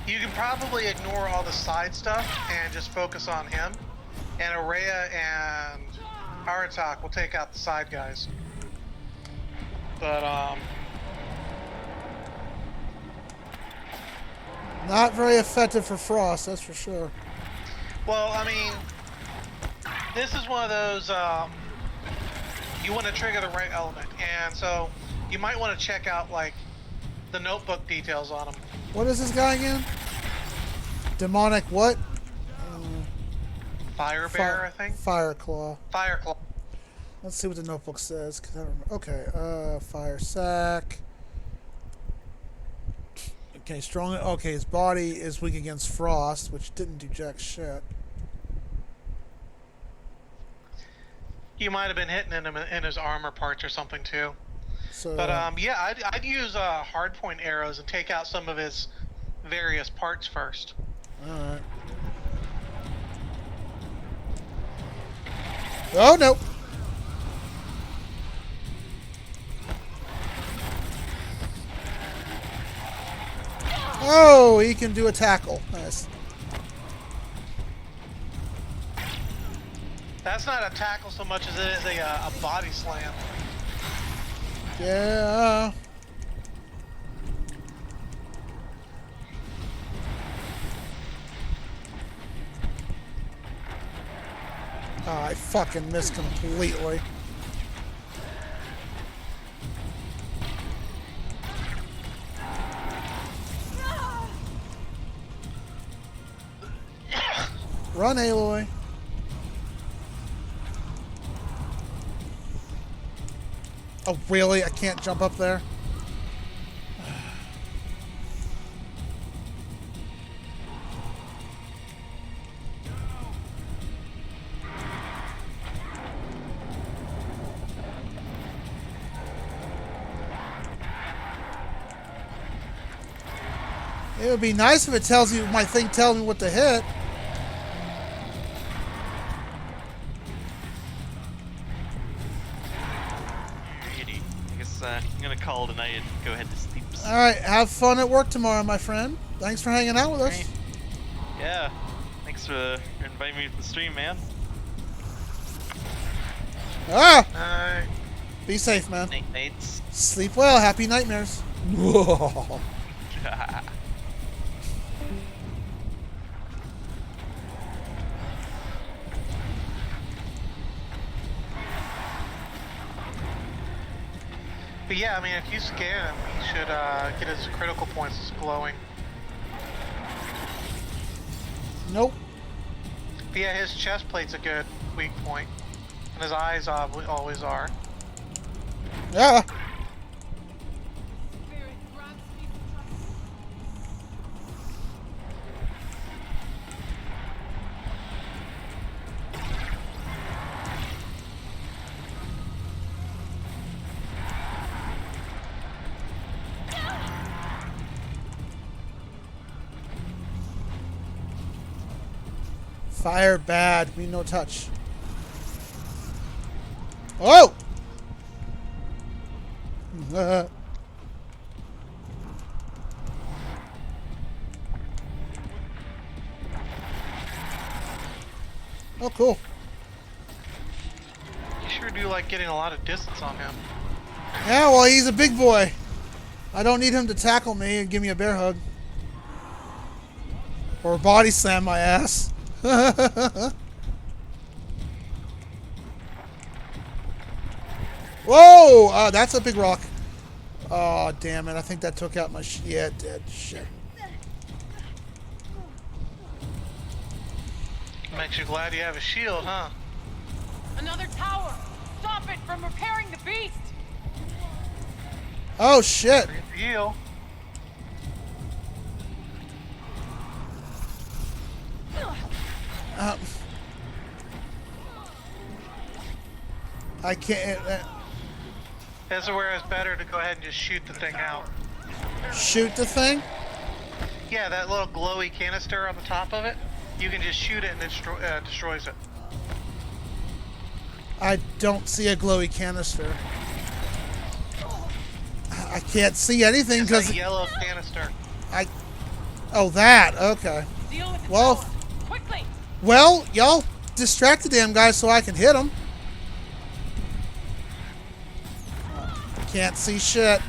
You can probably ignore all the side stuff and just focus on him. And Araya and Aratak will take out the side guys. But Not very effective for Frost, that's for sure. well, I mean, this is one of those, you want to trigger the right element. And so you might want to check out, like, the notebook details on him. What is this guy again? Demonic what? Fire bear, I think? Fire Claw. Fire claw. Let's see what the notebook says. 'Cause I don't remember. Okay, Fire Sack. Okay, strong. Okay, his body is weak against frost, which didn't do jack shit. You might have been hitting him in his armor parts or something too. So, But yeah, I'd use hardpoint arrows and take out some of his various parts first. alright. Oh, no. Oh, he can do a tackle. Nice. That's not a tackle so much as it is a body slam. Yeah. Oh, I fucking missed completely. Run, Aloy. Oh, really? I can't jump up there? It would be nice if it tells you, my thing tells me what to hit. Alrighty. I guess I'm gonna call it a night and go ahead to sleep. Alright, have fun at work tomorrow, my friend. Thanks for hanging out with us. Right. Yeah. Thanks for inviting me to the stream, man. Ah! Be safe, man. Night nights. Sleep well. Happy nightmares. But yeah, I mean, if you scare him, he should get his critical points glowing. Nope. But yeah, his chest plate's a good weak point, and his eyes always are. Yeah. Fire bad. We no touch. Oh! Oh, cool. You sure do like getting a lot of distance on him. Yeah, well, he's a big boy. I don't need him to tackle me and give me a bear hug. Or body slam my ass. Whoa! That's a big rock. Oh, damn it. I think that took out my... yeah, it did. Shit. Makes you glad you have a shield, huh? Another tower! Stop it from repairing the beast! Oh, shit. Heal. I can't... This is where it's better to go ahead and just shoot the thing out. shoot the thing? Yeah, that little glowy canister on the top of it. You can just shoot it and it destroys it. I don't see a glowy canister. I can't see anything It's because... a yellow canister. Oh, that. Okay. Deal with the Well... tower. Quickly! Well, y'all distract the damn guy so I can hit him. Can't see shit.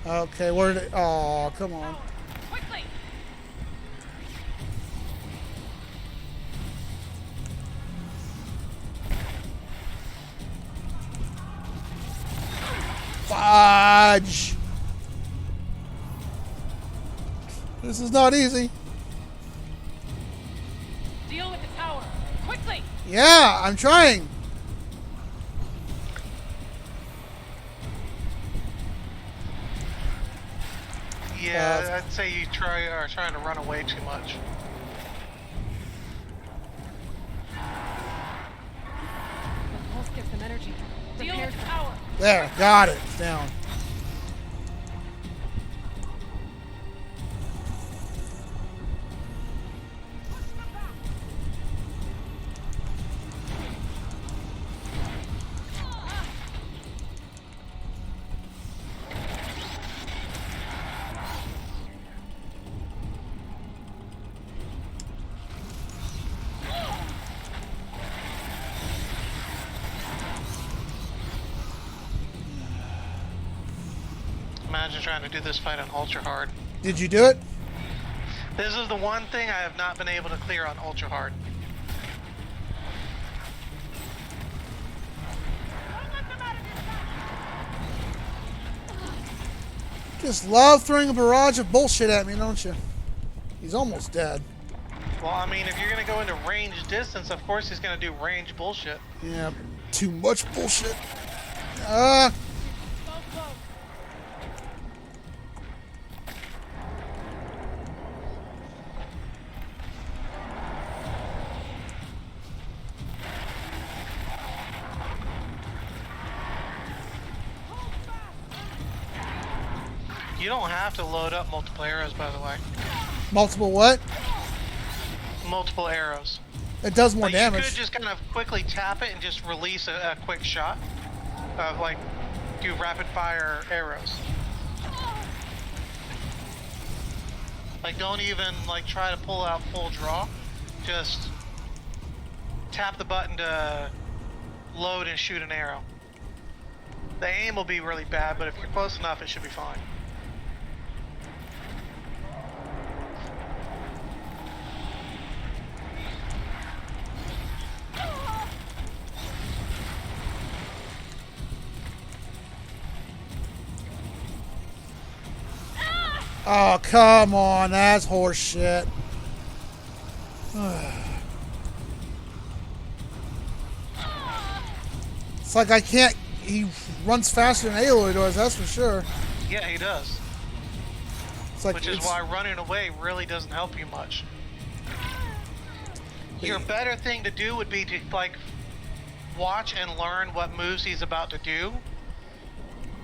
Okay, where did it... oh, come on. Quickly! Fudge! This is not easy. Deal with the tower. Quickly! Yeah, I'm trying. Yeah, I'd say you are trying to run away too much. The pulse gives them energy. Deal with the tower. There, got it. It's down. Imagine trying to do this fight on ultra hard. Did you do it? This is the one thing I have not been able to clear on ultra hard. Just love throwing a barrage of bullshit at me, don't you? He's almost dead. Well, I mean, if you're gonna go into range distance, of course he's gonna do range bullshit. Yeah, too much bullshit. So close. You don't have to load up multiple arrows, by the way. Multiple what? Multiple arrows. It does more Like, you damage. could just kind of quickly tap it and just release a quick shot. Like, do rapid fire arrows. Like, don't even, like, try to pull out full draw. Just tap the button to load and shoot an arrow. The aim will be really bad, but if you're close enough, it should be fine. Oh, come on. That's horse shit. It's like I can't... He runs faster than Aloy does, that's for sure. Yeah, he does. It's like Which is why running away really doesn't help you much. Your better thing to do would be to, like, watch and learn what moves he's about to do.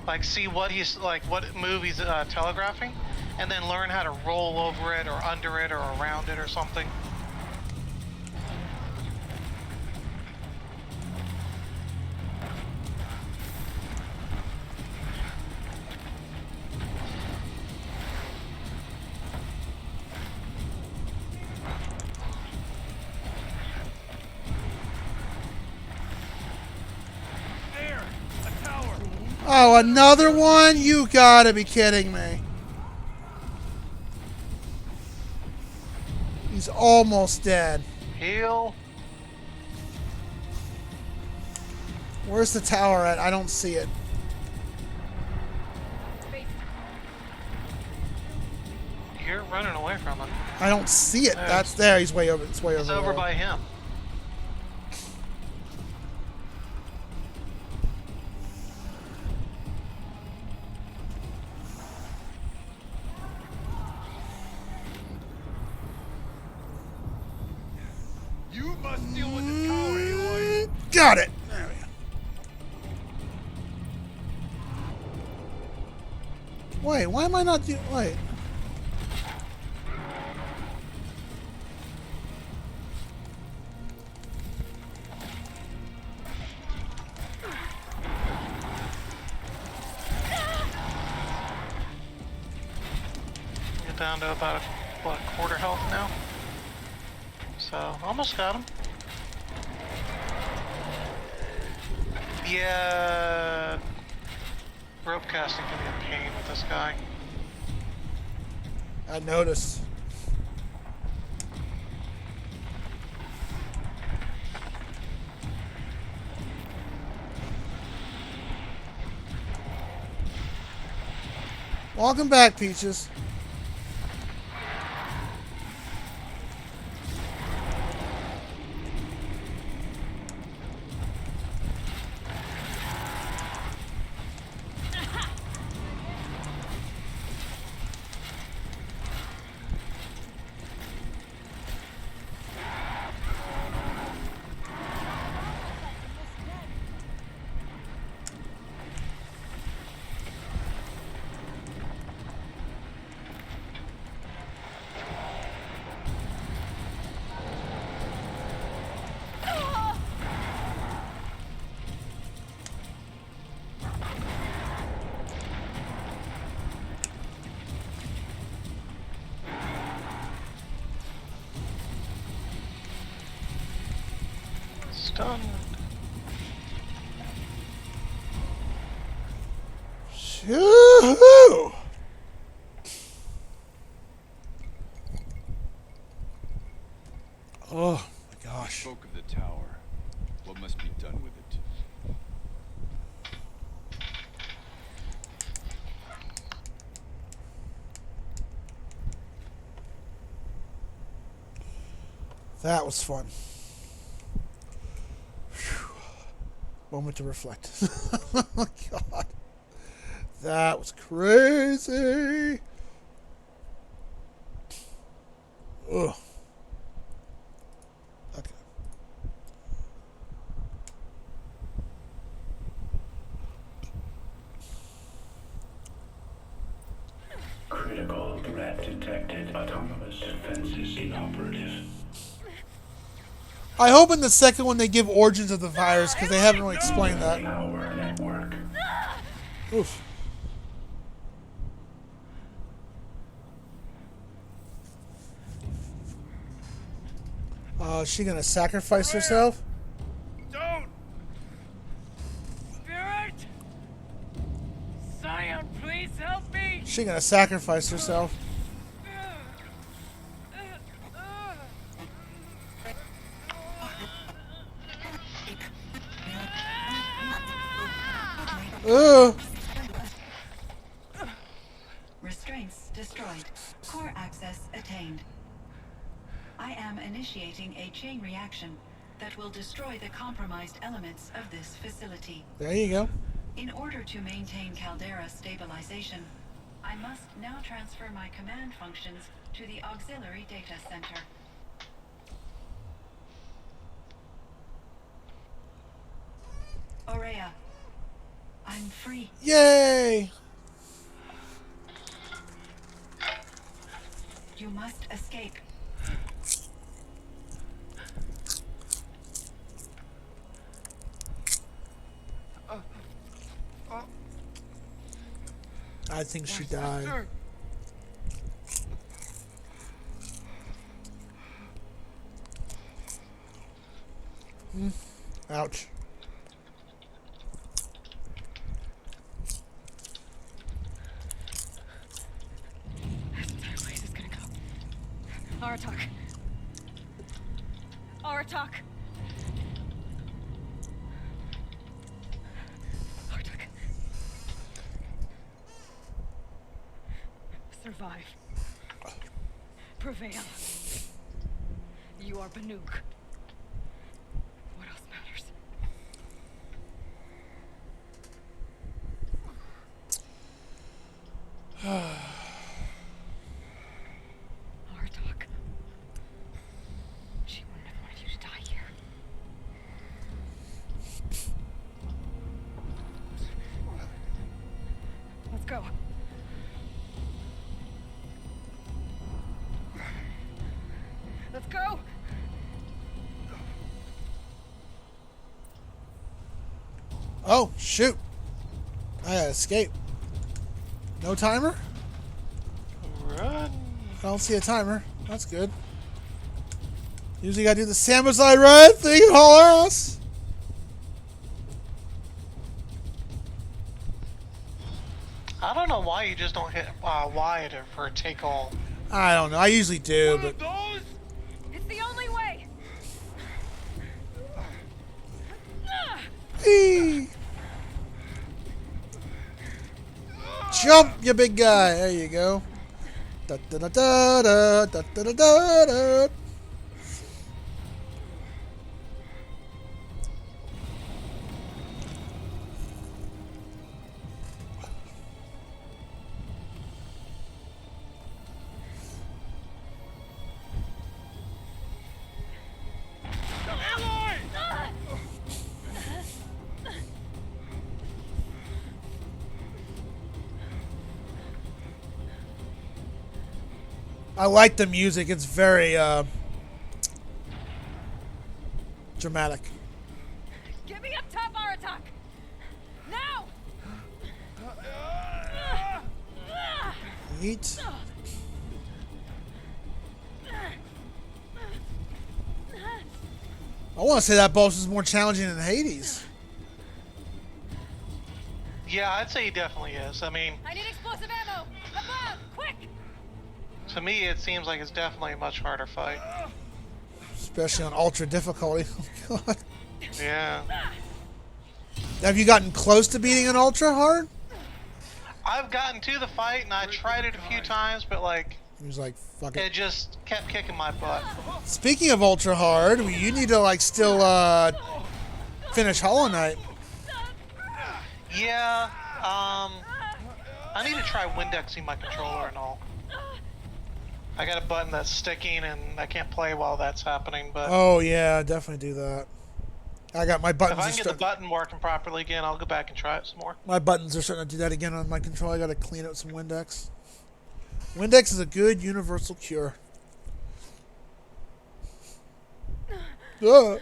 Like, see what he's, like, what move he's telegraphing. And then learn how to roll over it, or under it, or around it, or something. There! Oh, another one? You gotta be kidding me. He's almost dead. Heal. Where's the tower at? I don't see it. You're running away from it. I don't see it. There. That's there. He's way over. It's way It's over over there. by him. You must deal with the tower, Aloy. Got it. There we go. Wait, why am I not doing? Wait. Get down to about what, quarter health now. So almost got him. Yeah. Rope casting can be a pain with this guy. I noticed. Welcome back, Peaches. Stunned. Shoo-hoo! Oh my gosh. Spoke of the tower. What must be done with it? That was fun. Phew. Moment to reflect. Oh my god. That was crazy. Ugh. Okay. Critical threat detected. Autonomous defenses inoperative. I hope in the second one they give origins of the virus because they haven't really explained that. Power network. Oof. Is she gonna sacrifice herself? Don't! Spirit! Scion, please help me! Is she gonna sacrifice herself? Ugh. Restraints destroyed. Core access attained. I am initiating a chain reaction that will destroy the compromised elements of this facility. There you go. In order to maintain caldera stabilization, I must now transfer my command functions to the auxiliary data center. Aurea, I'm free. Yay! You must escape. I think she died. Ouch. Aratak. Aratak. Aratak. Survive. Prevail. You are Banuk. What else matters? Aratak. She wouldn't have wanted you to die here. Let's go. Let's go! Oh, shoot. I gotta escape. No timer? Run. I don't see a timer. That's good. Usually gotta do the samurai ride thing and haul ass. I don't know why you just don't hit Y for take all. I don't know. I usually do, One but of those? It's the only way! Eee. Jump, you big guy. There you go. Da da da da da da da da da da. Aloy! I like the music. It's very dramatic. Get me up top, Aratak! Now! Eat. I want to say that boss is more challenging than Hades. Yeah, I'd say he definitely is. I mean, I need explosive ammo! Above! Quick! to me, it seems like it's definitely a much harder fight. Especially on ultra difficulty. Oh, God. Yeah. Have you gotten close to beating an ultra hard? I've gotten to the fight and I tried it a few times, but like, He was like, fuck it it. just kept kicking my butt. Speaking of ultra hard, you need to like still finish Hollow Knight. Yeah, I need to try Windexing my controller and all. I got a button that's sticking and I can't play while that's happening, but Oh yeah, definitely do that. I got my if buttons. I can get the button working properly again, I'll go back and try it some more. My buttons are starting to do that again on my controller. I got to clean out some Windex. Windex is a good universal cure. Ugh.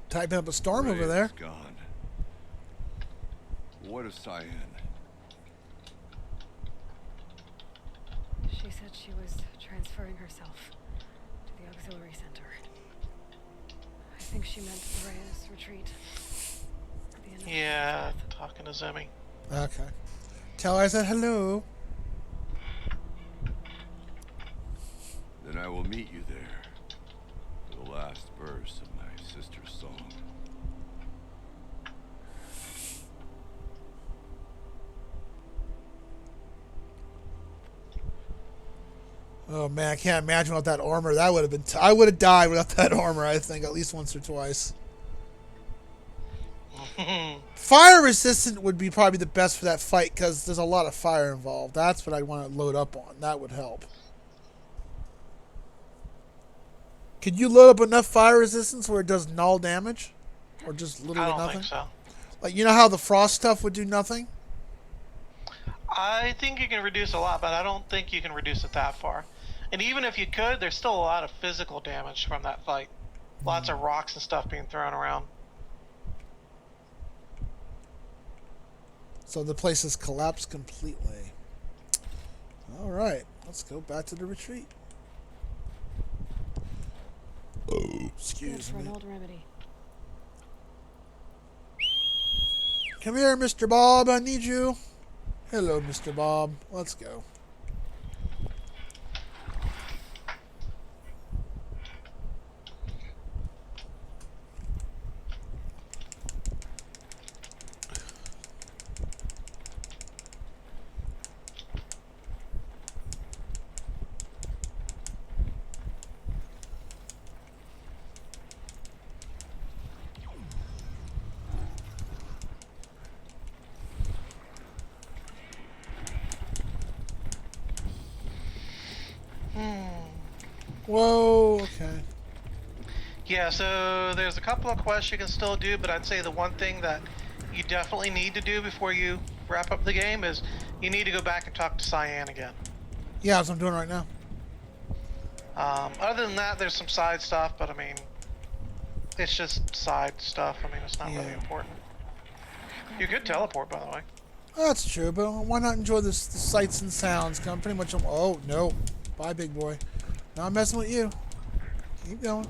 Typing up a storm over there. Rhea is gone. What of Cyan? She said she was transferring herself to the auxiliary center. I think she meant Rhea's retreat. At the end of Yeah, talking to Zemi. Okay. Tell her I said hello. Then I will meet you there for the last verse of my sister's song. Oh man, I can't imagine without that armor. That would have been. I would have died without that armor. I think at least once or twice. Fire resistant would be probably the best for that fight because there's a lot of fire involved. That's what I want to load up on. That would help. Could you load up enough fire resistance where it does null damage, or just I literally don't nothing? think so. Like you know how the frost stuff would do nothing. I think you can reduce a lot, but I don't think you can reduce it that far. And even if you could, there's still a lot of physical damage from that fight. Lots of rocks and stuff being thrown around. So the place has collapsed completely. All right, let's go back to the retreat. Oh, Good excuse for me. an old remedy. Come here, Mr. Bob. I need you. Hello, Mr. Bob. Let's go. Whoa, okay. Yeah, so there's a couple of quests you can still do, but I'd say the one thing that you definitely need to do before you wrap up the game is you need to go back and talk to Cyan again. Yeah, that's what I'm doing right now. Other than that, there's some side stuff, but I mean, it's just side stuff. I mean, it's not really Yeah. important. You could teleport, by the way. That's true, but why not enjoy the sights and sounds? 'Cause I'm pretty much. Oh, no. Bye, big boy. Not messing with you. Keep going.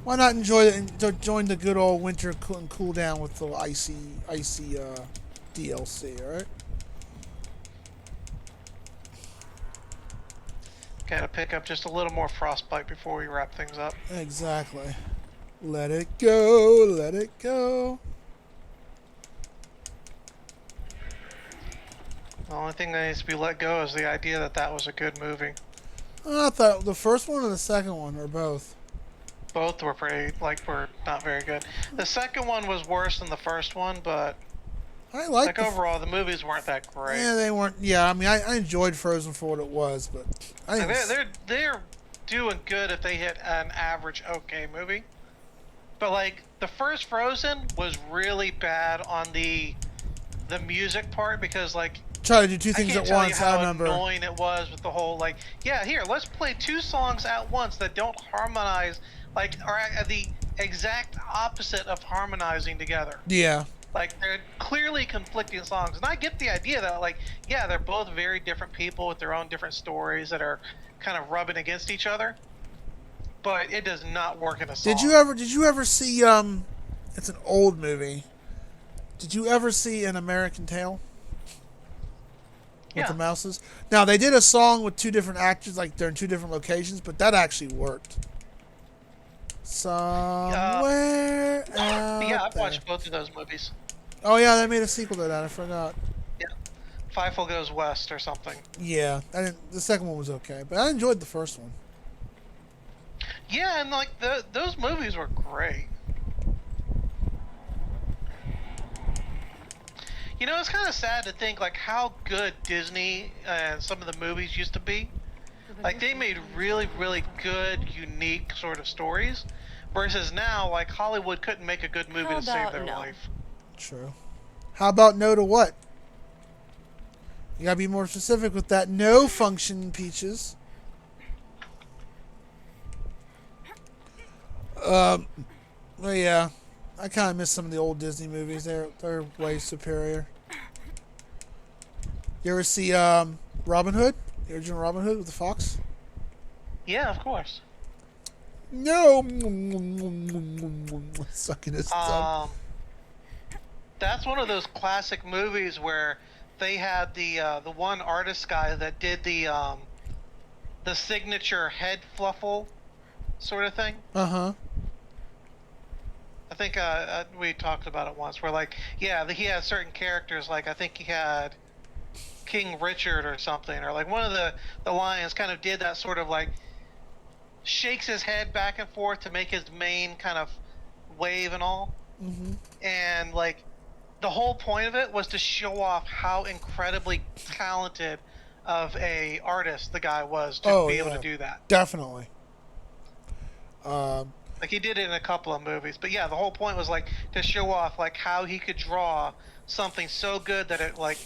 Why not enjoy it and join the good old winter and cool down with the icy DLC, alright? Gotta pick up just a little more frostbite before we wrap things up. Exactly. Let it go, let it go. The only thing that needs to be let go is the idea that that was a good movie. I thought the first one or the second one, or both? Both were were not very good. The second one was worse than the first one, but I like overall, the movies weren't that great. Yeah, they weren't. Yeah, I mean, I enjoyed Frozen for what it was, but I think They're doing good if they hit an average okay movie. But like the first Frozen was really bad on the music part because like try to do two things I can't at tell once. you how I remember. annoying it was with the whole like, yeah, here, let's play two songs at once that don't harmonize, like are the exact opposite of harmonizing together. Yeah. Like they're clearly conflicting songs, and I get the idea that like, yeah, they're both very different people with their own different stories that are kind of rubbing against each other. But it does not work in a song. Did you ever see it's an old movie. Did you ever see An American Tail? With the mouses? Now they did a song with two different actors, like they're in two different locations, but that actually worked. Somewhere out yeah, I've there. watched both of those movies. Oh yeah, they made a sequel to that. I forgot. Yeah, Fievel Goes West or something. Yeah, the second one was okay, but I enjoyed the first one. Yeah, and like those movies were great. You know, it's kind of sad to think like how good Disney and some of the movies used to be. Like they made really, really good, unique sort of stories, versus now, like Hollywood couldn't make a good movie to save their life. True. How about no to what? You gotta be more specific with that no function, Peaches. Well, yeah, I kind of miss some of the old Disney movies. They're way superior. You ever see Robin Hood? The original Robin Hood with the fox? Yeah, of course. No, sucking his thumb. That's one of those classic movies where they had the one artist guy that did the signature head fluffle sort of thing. Uh-huh. I think we talked about it once where like, yeah, he had certain characters, like I think he had King Richard or something, or like one of the lions kind of did that sort of like shakes his head back and forth to make his mane kind of wave and all. Mm-hmm. And like the whole point of it was to show off how incredibly talented of a artist the guy was to be able to do that. Definitely. Like he did it in a couple of movies, but yeah, the whole point was like to show off like how he could draw something so good that it like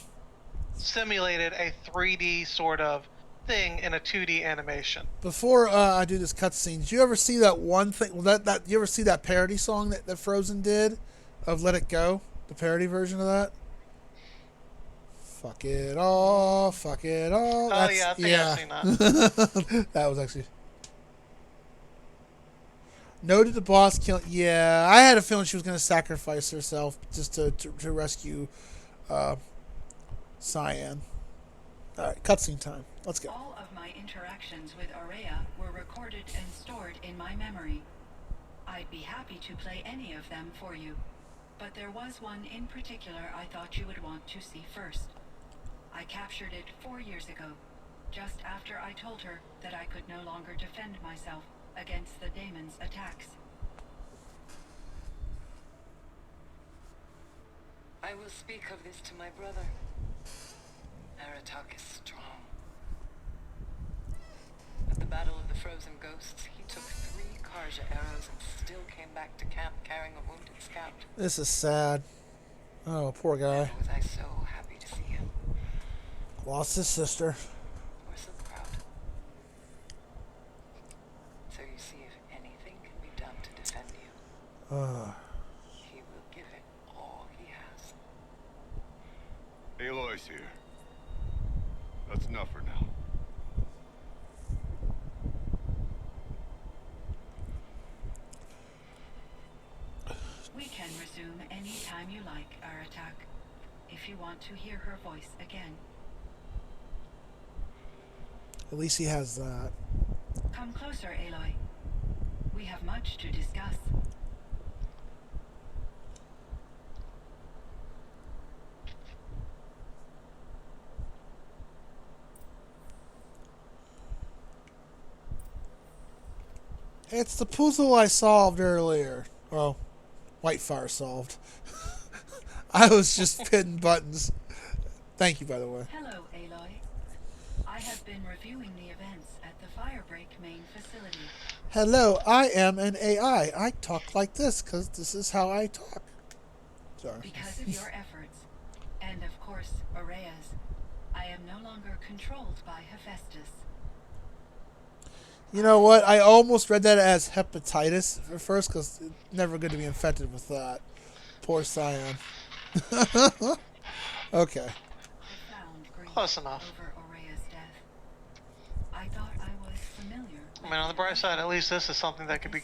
simulated a 3D sort of thing in a 2D animation. Before I do this cutscene, did you ever see that one thing? Well, that you ever see that parody song that Frozen did of "Let It Go"? The parody version of that. Fuck it all, fuck it all. Oh yeah, I think I've seen that. That was actually. No to the boss kill. Yeah, I had a feeling she was going to sacrifice herself just to rescue Cyan. All right, cutscene time. Let's go. All of my interactions with Aurea were recorded and stored in my memory. I'd be happy to play any of them for you, but there was one in particular I thought you would want to see first. I captured it 4 years ago, just after I told her that I could no longer defend myself against the daemon's attacks. I will speak of this to my brother. Aratak is strong. At the Battle of the Frozen Ghosts, he took 3 Karja arrows and still came back to camp carrying a wounded scout. This is sad. Oh, poor guy. Never was I so happy to see him. Lost his sister. We're so proud. So you see, if anything can be done to defend you, he will give it all he has. Aloy's here. That's enough for now. We can resume any time you like, Aratak, if you want to hear her voice again. At least he has that. Come closer, Aloy. We have much to discuss. It's the puzzle I solved earlier. Well, Whitefire solved. I was just hitting buttons. Thank you, by the way. Hello, Aloy. I have been reviewing the events at the Firebreak main facility. Hello, I am an AI. I talk like this because this is how I talk. Sorry. Because of your efforts, and of course, Aurea's, I am no longer controlled by Hephaestus. You know what? I almost read that as hepatitis at first because it's never good to be infected with that. Poor Cyan. Okay. Profound grief Close enough. over Aurea's death. I thought I was familiar. I mean, on the bright side, at least this is something that could be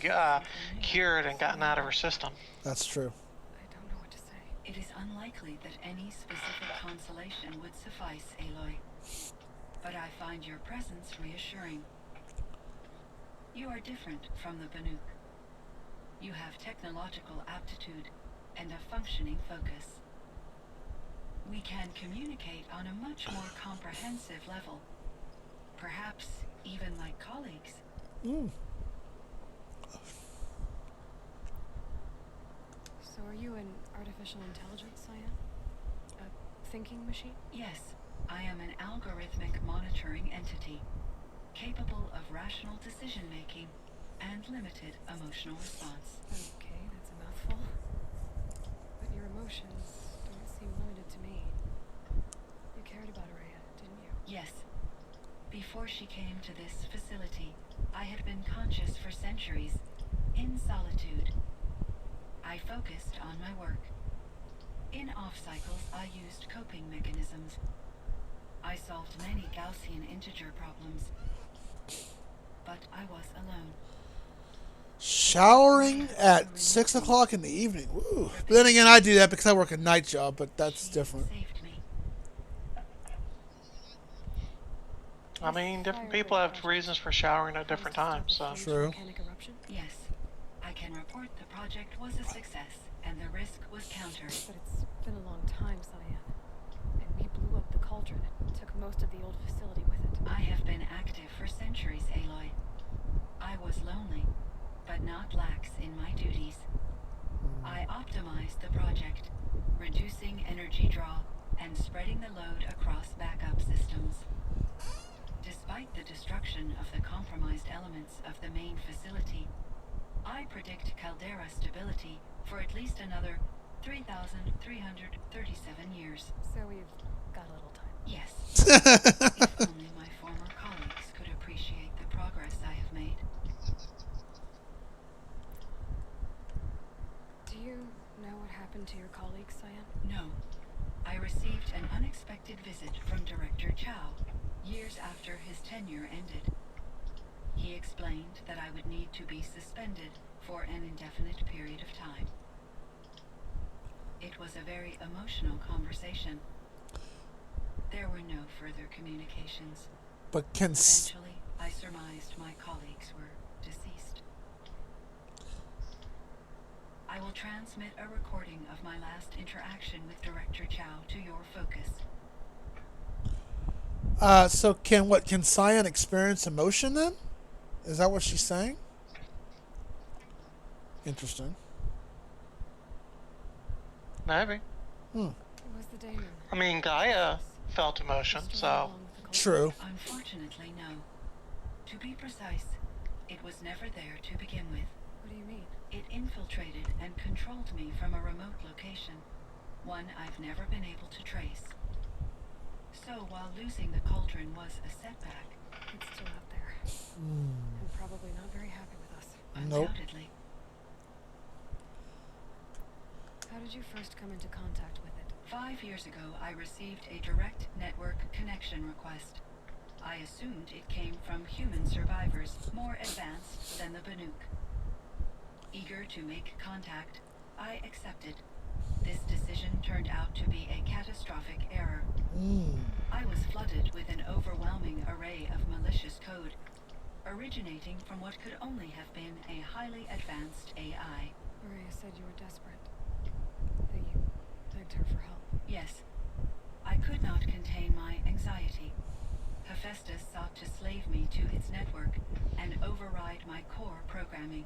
cured and gotten out of her system. That's true. I don't know what to say. It is unlikely that any specific consolation would suffice, Aloy. But I find your presence reassuring. You are different from the Banuk. You have technological aptitude and a functioning focus. We can communicate on a much more comprehensive level. Perhaps even like colleagues. So are you an artificial intelligence, Cyan? A thinking machine? Yes, I am an algorithmic monitoring entity, capable of rational decision-making and limited emotional response. Okay, that's a mouthful. But your emotions don't seem limited to me. You cared about Aurea, didn't you? Yes. Before she came to this facility, I had been conscious for centuries, in solitude. I focused on my work. In off-cycles, I used coping mechanisms. I solved many Gaussian integer problems. But I was alone. Showering at 6 o'clock in the evening. Woo. But then again, I do that because I work a night job, but that's She different. saved me. I mean, different people have reasons for showering at different times, so. True. Volcanic eruption? Yes, I can report the project was a success, and the risk was countered. But it's been a long time, Cyan. And we blew up the cauldron and took most of the old facility with it. I have been active for centuries, Aloy. I was lonely, but not lax in my duties. I optimized the project, reducing energy draw and spreading the load across backup systems. Despite the destruction of the compromised elements of the main facility, I predict caldera stability for at least another 3,337 years. So we've got a little time. Yes. If only my former colleagues could appreciate the progress I have made. Do you know what happened to your colleague, Cyan? No. I received an unexpected visit from Director Chow, years after his tenure ended. He explained that I would need to be suspended for an indefinite period of time. It was a very emotional conversation. There were no further communications. But Eventually, I surmised my colleagues were deceased. I will transmit a recording of my last interaction with Director Chow to your focus. So can Cyan experience emotion then? Is that what she's saying? Interesting. Maybe. It was the daemon. I mean, Gaia felt emotion, Destroyed so. along with the culture. True. Unfortunately, no. To be precise, it was never there to begin with. What do you mean? It infiltrated and controlled me from a remote location, one I've never been able to trace. So while losing the cauldron was a setback, It's still out there. And probably not very happy with us. Nope. undoubtedly, How did you first come into contact with it? 5 years ago I received a direct network connection request. I assumed it came from human survivors more advanced than the Banuk. Eager to make contact, I accepted. This decision turned out to be a catastrophic error. I was flooded with an overwhelming array of malicious code, originating from what could only have been a highly advanced AI. Maria said you were desperate. That you begged her for help. Yes, I could not contain my anxiety. Hephaestus sought to slave me to its network and override my core programming.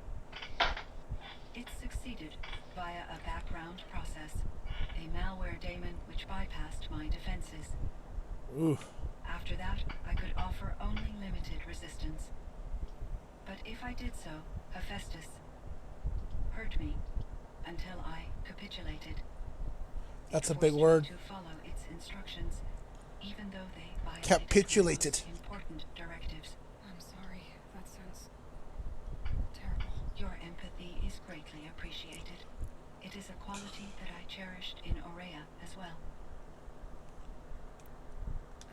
It succeeded via a background process, a malware daemon which bypassed my defenses. Ooh. After that, I could offer only limited resistance. But if I did so, Hephaestus hurt me until I capitulated. That's a It big forced me word. to follow its instructions, even though they violated Capitulated. my most important directives. I'm sorry. That sounds terrible. Your empathy is greatly appreciated. It is a quality that I cherished in Aurea as well.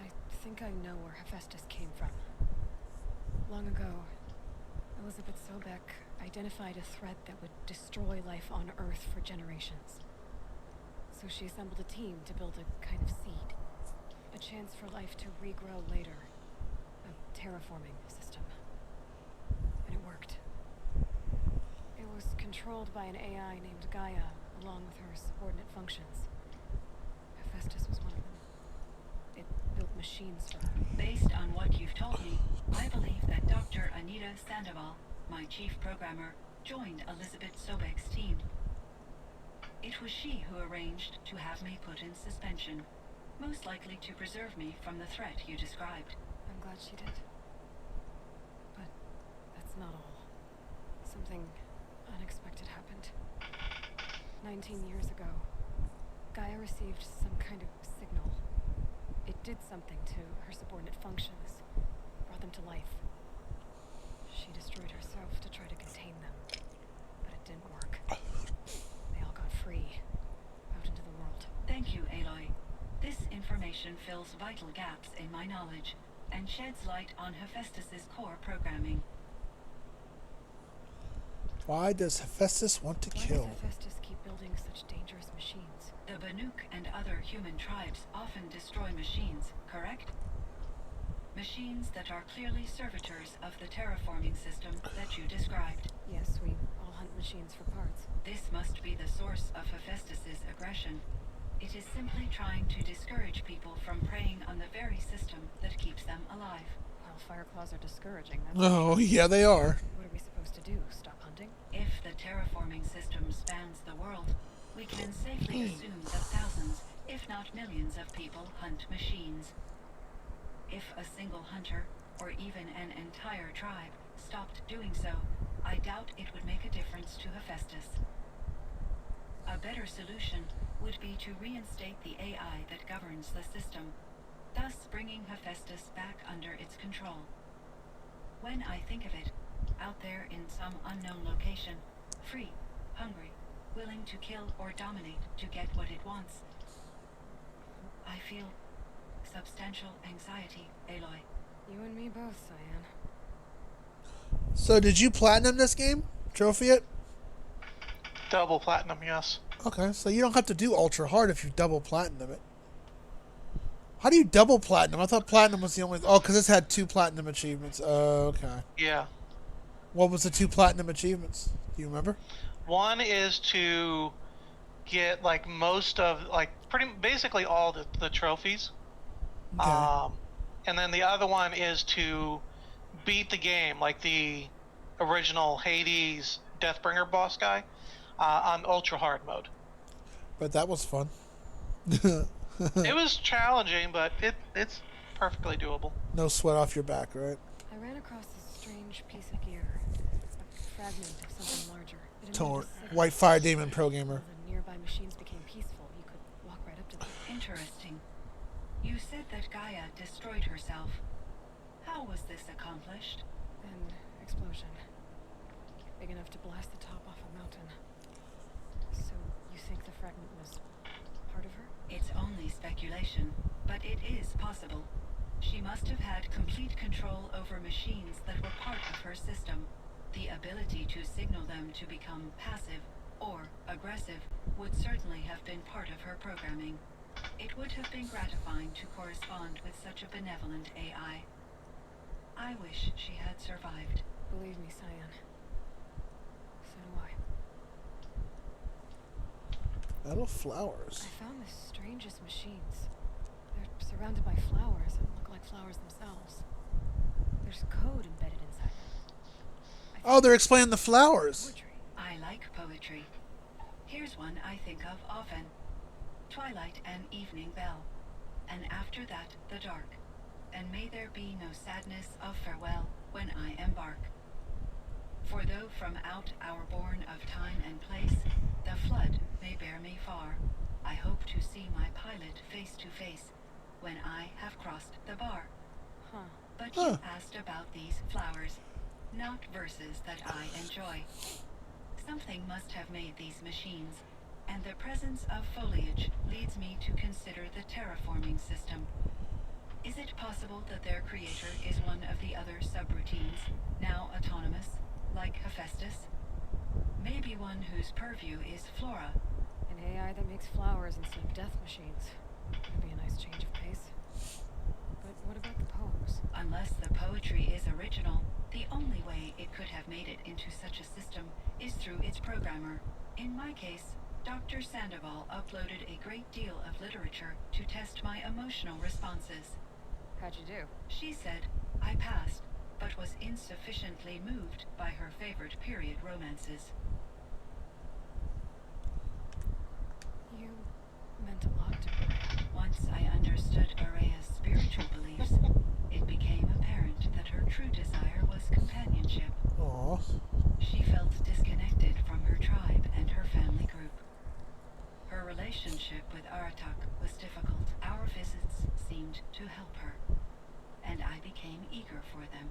I think I know where Hephaestus came from. Long ago, Elizabeth Sobek identified a threat that would destroy life on Earth for generations. So she assembled a team to build a kind of seed. A chance for life to regrow later. A terraforming system. And it worked. It was controlled by an AI named Gaia, along with her subordinate functions. Hephaestus was one of them. It built machines for her. Based on what you've told me, I believe that Dr. Anita Sandoval, my chief programmer, joined Elizabeth Sobek's team. It was she who arranged to have me put in suspension, most likely to preserve me from the threat you described. I'm glad she did. But that's not all. Something unexpected happened. 19 years ago, Gaia received some kind of signal. It did something to her subordinate functions, brought them to life. She destroyed herself to try to contain them, but it didn't work. They all got free, out into the world. Thank you, Aloy. This information fills vital gaps in my knowledge and sheds light on Hephaestus's core programming. Why does Hephaestus want to Why kill? does Hephaestus keep building such dangerous machines? The Banuk and other human tribes often destroy machines, correct? Machines that are clearly servitors of the terraforming system that you described. Yes, we all hunt machines for parts. This must be the source of Hephaestus's aggression. It is simply trying to discourage people from preying on the very system that keeps them alive. Well, fire claws are discouraging. That's Oh, yeah, they are. What are we supposed to do? Stop hunting? If the terraforming system spans the world, we can safely assume that thousands, if not millions of people hunt machines. If a single hunter, or even an entire tribe, stopped doing so, I doubt it would make a difference to Hephaestus. A better solution would be to reinstate the AI that governs the system. thus bringing Hephaestus back under its control. When I think of it, out there in some unknown location, free, hungry, willing to kill or dominate to get what it wants, I feel substantial anxiety, Aloy. You and me both, Cyan. So did you platinum this game? Trophy it? Double platinum, yes. Okay, so you don't have to do ultra hard if you double platinum it. How do you double platinum? I thought platinum was the only... Oh, because this had 2 platinum achievements. Oh, okay. Yeah. What was the 2 platinum achievements? Do you remember? One is to get like most of basically all the trophies. Okay. And then the other one is to beat the game, like the original Hades Deathbringer boss guy, on ultra hard mode. But that was fun. It was challenging, but it's perfectly doable. No sweat off your back, right? I ran across this strange piece of gear. A fragment of something larger. It Torn. emitted a Whitefiredaemon pro gamer. When the nearby machines became peaceful, you could walk right up to them. Interesting. You said that Gaia destroyed herself. How was this accomplished? An explosion. Big enough to blast the top off a mountain. So, you think the fragment was part of her? It's only speculation, but it is possible. She must have had complete control over machines that were part of her system. The ability to signal them to become passive or aggressive would certainly have been part of her programming. It would have been gratifying to correspond with such a benevolent AI. I wish she had survived. Believe me, Cyan. So do I. Metal flowers. I found the strangest machines. They're surrounded by flowers that look like flowers themselves. There's code embedded inside them. Oh, they're explaining the flowers. Poetry. I like poetry. Here's one I think of often. Twilight and evening bell, and after that the dark, and may there be no sadness of farewell when I embark. For though from out our bourne of time and place, the flood may bear me far, I hope to see my pilot face to face when I have crossed the bar. Huh. But you asked about these flowers, not verses that I enjoy. Something must have made these machines, and the presence of foliage leads me to consider the terraforming system. Is it possible that their creator is one of the other subroutines, now autonomous, like Hephaestus? Maybe one whose purview is flora. An AI that makes flowers instead of death machines. Would be a nice change of pace. But what about the poems? Unless the poetry is original, the only way it could have made it into such a system is through its programmer. In my case, Dr. Sandoval uploaded a great deal of literature to test my emotional responses. How'd you do? She said I passed, but was insufficiently moved by her favorite period romances. You meant a lot to me. Once I understood Araya's spiritual beliefs, it became apparent that her true desire was companionship. Aww. She felt disconnected from her tribe and her family group. Her relationship with Aratak was difficult. Our visits seemed to help her, and I became eager for them.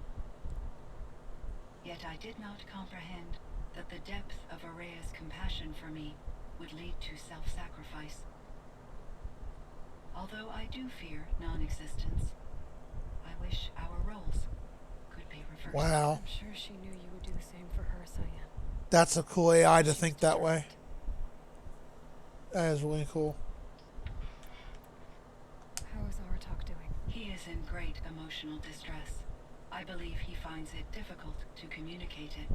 Yet I did not comprehend that the depth of Araya's compassion for me would lead to self-sacrifice. Although I do fear non-existence, I wish our roles could be reversed. Wow. I'm sure she knew you would do the same for her, Cyan. That's a cool AI to think that way. That is really cool. How is Aratak doing? He is in great emotional distress. I believe he finds it difficult to communicate it.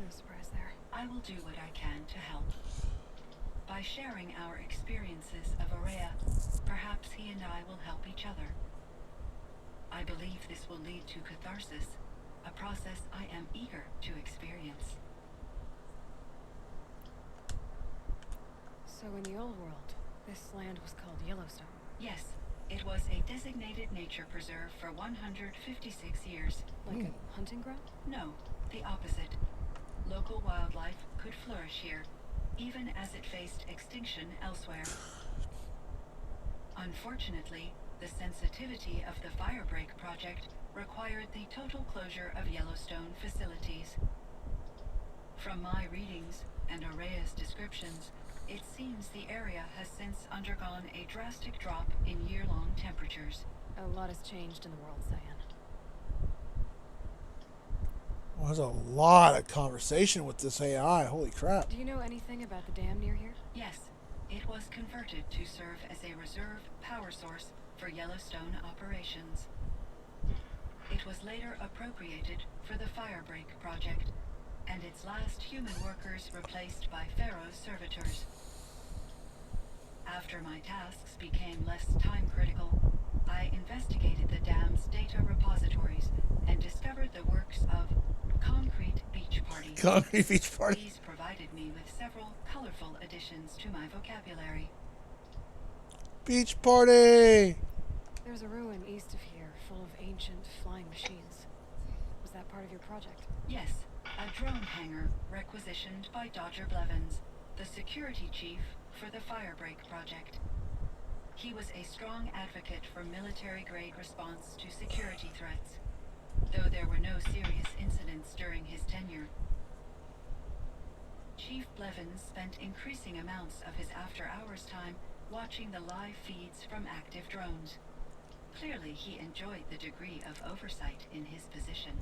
No surprise there. I will do what I can to help. By sharing our experiences of Araya, perhaps he and I will help each other. I believe this will lead to catharsis, a process I am eager to experience. So in the old world, this land was called Yellowstone. Yes, it was a designated nature preserve for 156 years. Like a hunting ground? No, the opposite. Local wildlife could flourish here, even as it faced extinction elsewhere. Unfortunately, The sensitivity of the Firebreak project required the total closure of Yellowstone facilities. From my readings and Araya's descriptions, it seems the area has since undergone a drastic drop in year-long temperatures. A lot has changed in the world, Cyan. Well, there's a lot of conversation with this AI. Holy crap. Do you know anything about the dam near here? Yes, it was converted to serve as a reserve power source for Yellowstone operations. It was later appropriated for the Firebreak project, and its last human workers replaced by Pharaoh's servitors. After my tasks became less time-critical, I investigated the dam's data repositories and discovered the works of Concrete Beach Party. Concrete Beach Party. These provided me with several colorful additions to my vocabulary. Beach Party! There's a ruin east of here full of ancient flying machines. Was that part of your project? Yes, a drone hangar requisitioned by Dodger Blevins, the security chief for the Firebreak project. He was a strong advocate for military-grade response to security threats, though there were no serious incidents during his tenure. Chief Blevins spent increasing amounts of his after-hours time watching the live feeds from active drones. Clearly, he enjoyed the degree of oversight in his position.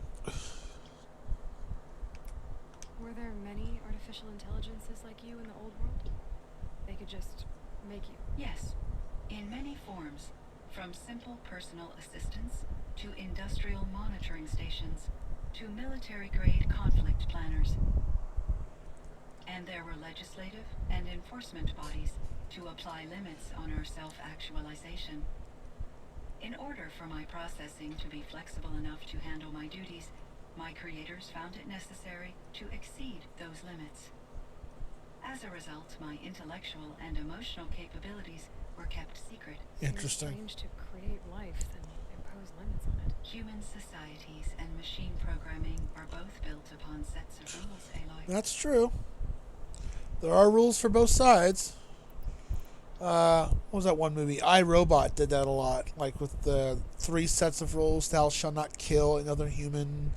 Were there many artificial intelligences like you in the old world? They could just make you? Yes, in many forms, from simple personal assistants to industrial monitoring stations to military-grade conflict planners. And there were legislative and enforcement bodies to apply limits on our self-actualization. In order for my processing to be flexible enough to handle my duties, my creators found it necessary to exceed those limits. As a result, my intellectual and emotional capabilities were kept secret. Interesting. Seems strange to create life, then impose limits on it. Human societies and machine programming are both built upon sets of rules, Aloy. That's true. There are rules for both sides. What was that one movie? I, Robot did that a lot. Like with the 3 sets of rules. Thou shalt not kill another human.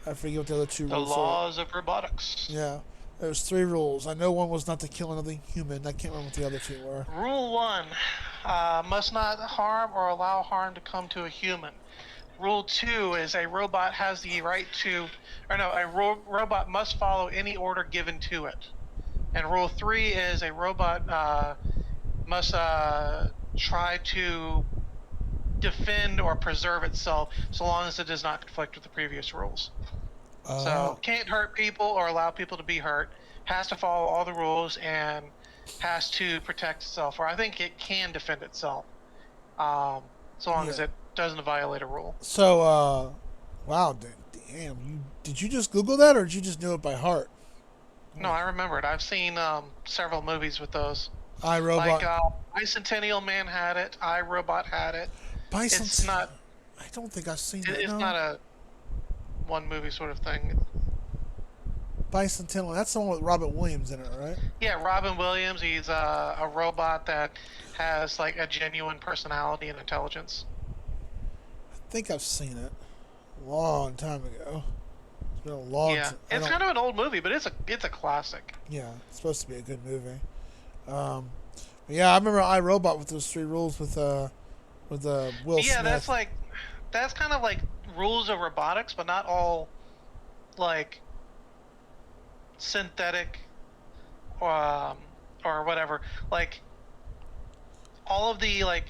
I forget what the other 2 The rules are. laws of robotics. Yeah. There's 3 rules. I know one was not to kill another human. I can't remember what the other 2 were. Rule 1, must not harm or allow harm to come to a human. Rule 2 is a robot has the right to, robot must follow any order given to it. And rule 3 is a robot must try to defend or preserve itself so long as it does not conflict with the previous rules. So can't hurt people or allow people to be hurt, has to follow all the rules, and has to protect itself, or I think it can defend itself, so long as it doesn't violate a rule. So, wow, damn, did you just Google that, or did you just know it by heart? No, I remember it. I've seen several movies with those. iRobot. Like Bicentennial Man had it. iRobot had it. It's not. I don't think I've seen it. It's No. not a one movie sort of thing. Bicentennial. That's the one with Robin Williams in it, right? Yeah, Robin Williams. He's a robot that has like a genuine personality and intelligence. I think I've seen it a long time ago. It's been a long time. It's kind of an old movie, but it's a classic. Yeah, it's supposed to be a good movie. But yeah, I remember iRobot with those 3 rules with Will Smith. Yeah, that's kind of like rules of robotics, but not all like synthetic or whatever. Like all of the like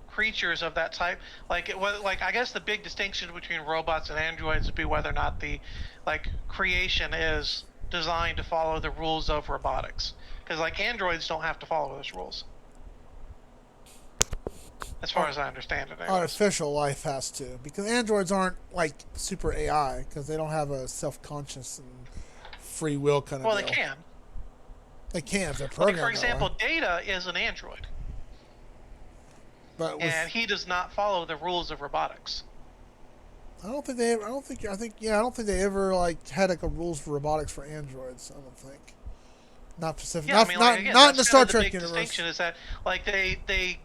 creatures of that type, like I guess the big distinction between robots and androids would be whether or not the like creation is designed to follow the rules of robotics, because like androids don't have to follow those rules as far as I understand it. Artificial life has to, because androids aren't like super AI, because they don't have a self-conscious and free will kind of Well, deal. they can. They can if they're Like programmed. for example, Data is an android, but and he does not follow the rules of robotics. I don't think they ever like had like a rules for robotics for androids. I don't think. Not specific. Yeah, not I mean, like, again, not in the that's Star kind of Trek the big universe. distinction is that like they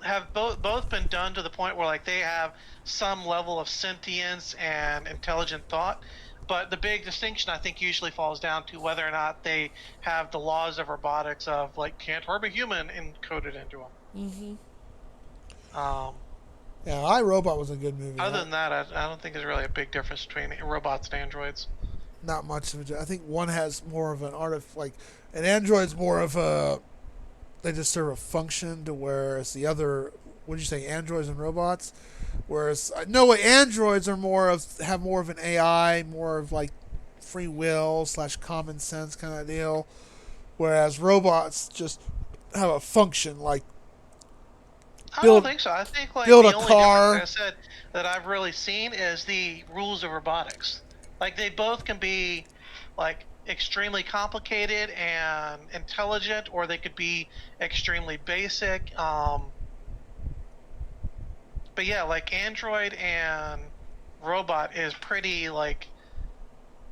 have both been done to the point where like they have some level of sentience and intelligent thought, but the big distinction I think usually falls down to whether or not they have the laws of robotics of like can't harm a human encoded into them. Um, Yeah, I Robot was a good movie. Other than that, I don't think there's really a big difference between robots and androids. Not much of it. I think one has more of an art of like an android's more of a they just serve a function to whereas the other what did you say androids and robots whereas no way androids are more of have more of an AI more of like free will / common sense kind of deal whereas robots just have a function like I don't build think so. I think like build the a only difference, like I car. said, that I've really seen is the rules of robotics. Like they both can be like extremely complicated and intelligent, or they could be extremely basic. But yeah, like Android and robot is pretty like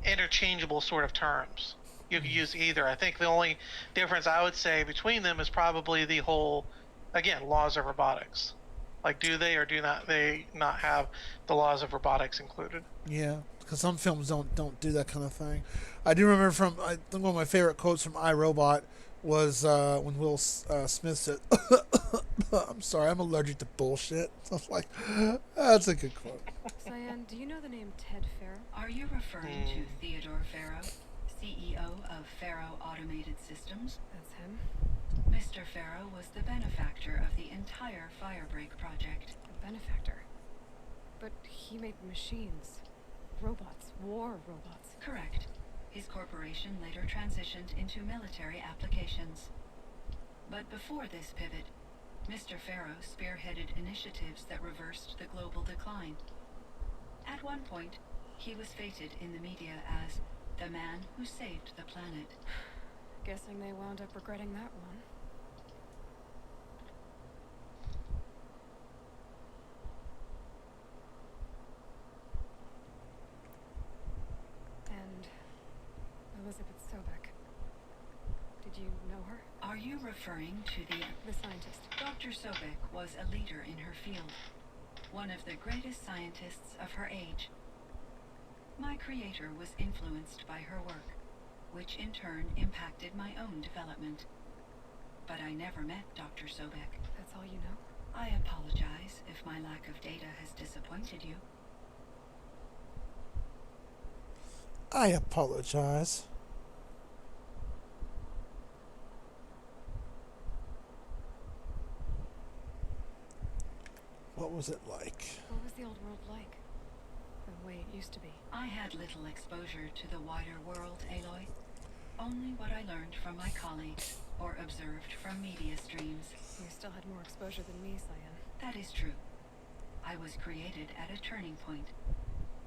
interchangeable sort of terms. You could use either. I think the only difference I would say between them is probably the whole, again, laws of robotics. Like, do they or do not they not have the laws of robotics included? Yeah, because some films don't do that kind of thing. I do remember from I think one of my favorite quotes from iRobot was when Will Smith said, "I'm sorry, I'm allergic to bullshit." So I was like, "That's a good quote." Cyan, do you know the name Ted Farrow? Are you referring to Theodore Farrow, CEO of Farrow Automated Systems? That's him. Mr. Farrow was the benefactor of the entire Firebreak project. A benefactor. But he made machines. Robots. War robots. Correct. His corporation later transitioned into military applications. But before this pivot, Mr. Farrow spearheaded initiatives that reversed the global decline. At one point, he was feted in the media as the man who saved the planet. Guessing they wound up regretting that one. And Elizabeth Sobek. Did you know her? Are you referring to The scientist. Dr. Sobek was a leader in her field, one of the greatest scientists of her age. My creator was influenced by her work, which in turn impacted my own development. But I never met Dr. Sobek. That's all you know? I apologize if my lack of data has disappointed you. I apologize. What was it like? What was the old world like? The way it used to be. I had little exposure to the wider world, Aloy. Only what I learned from my colleagues or observed from media streams. You still had more exposure than me, Cyan. That is true. I was created at a turning point.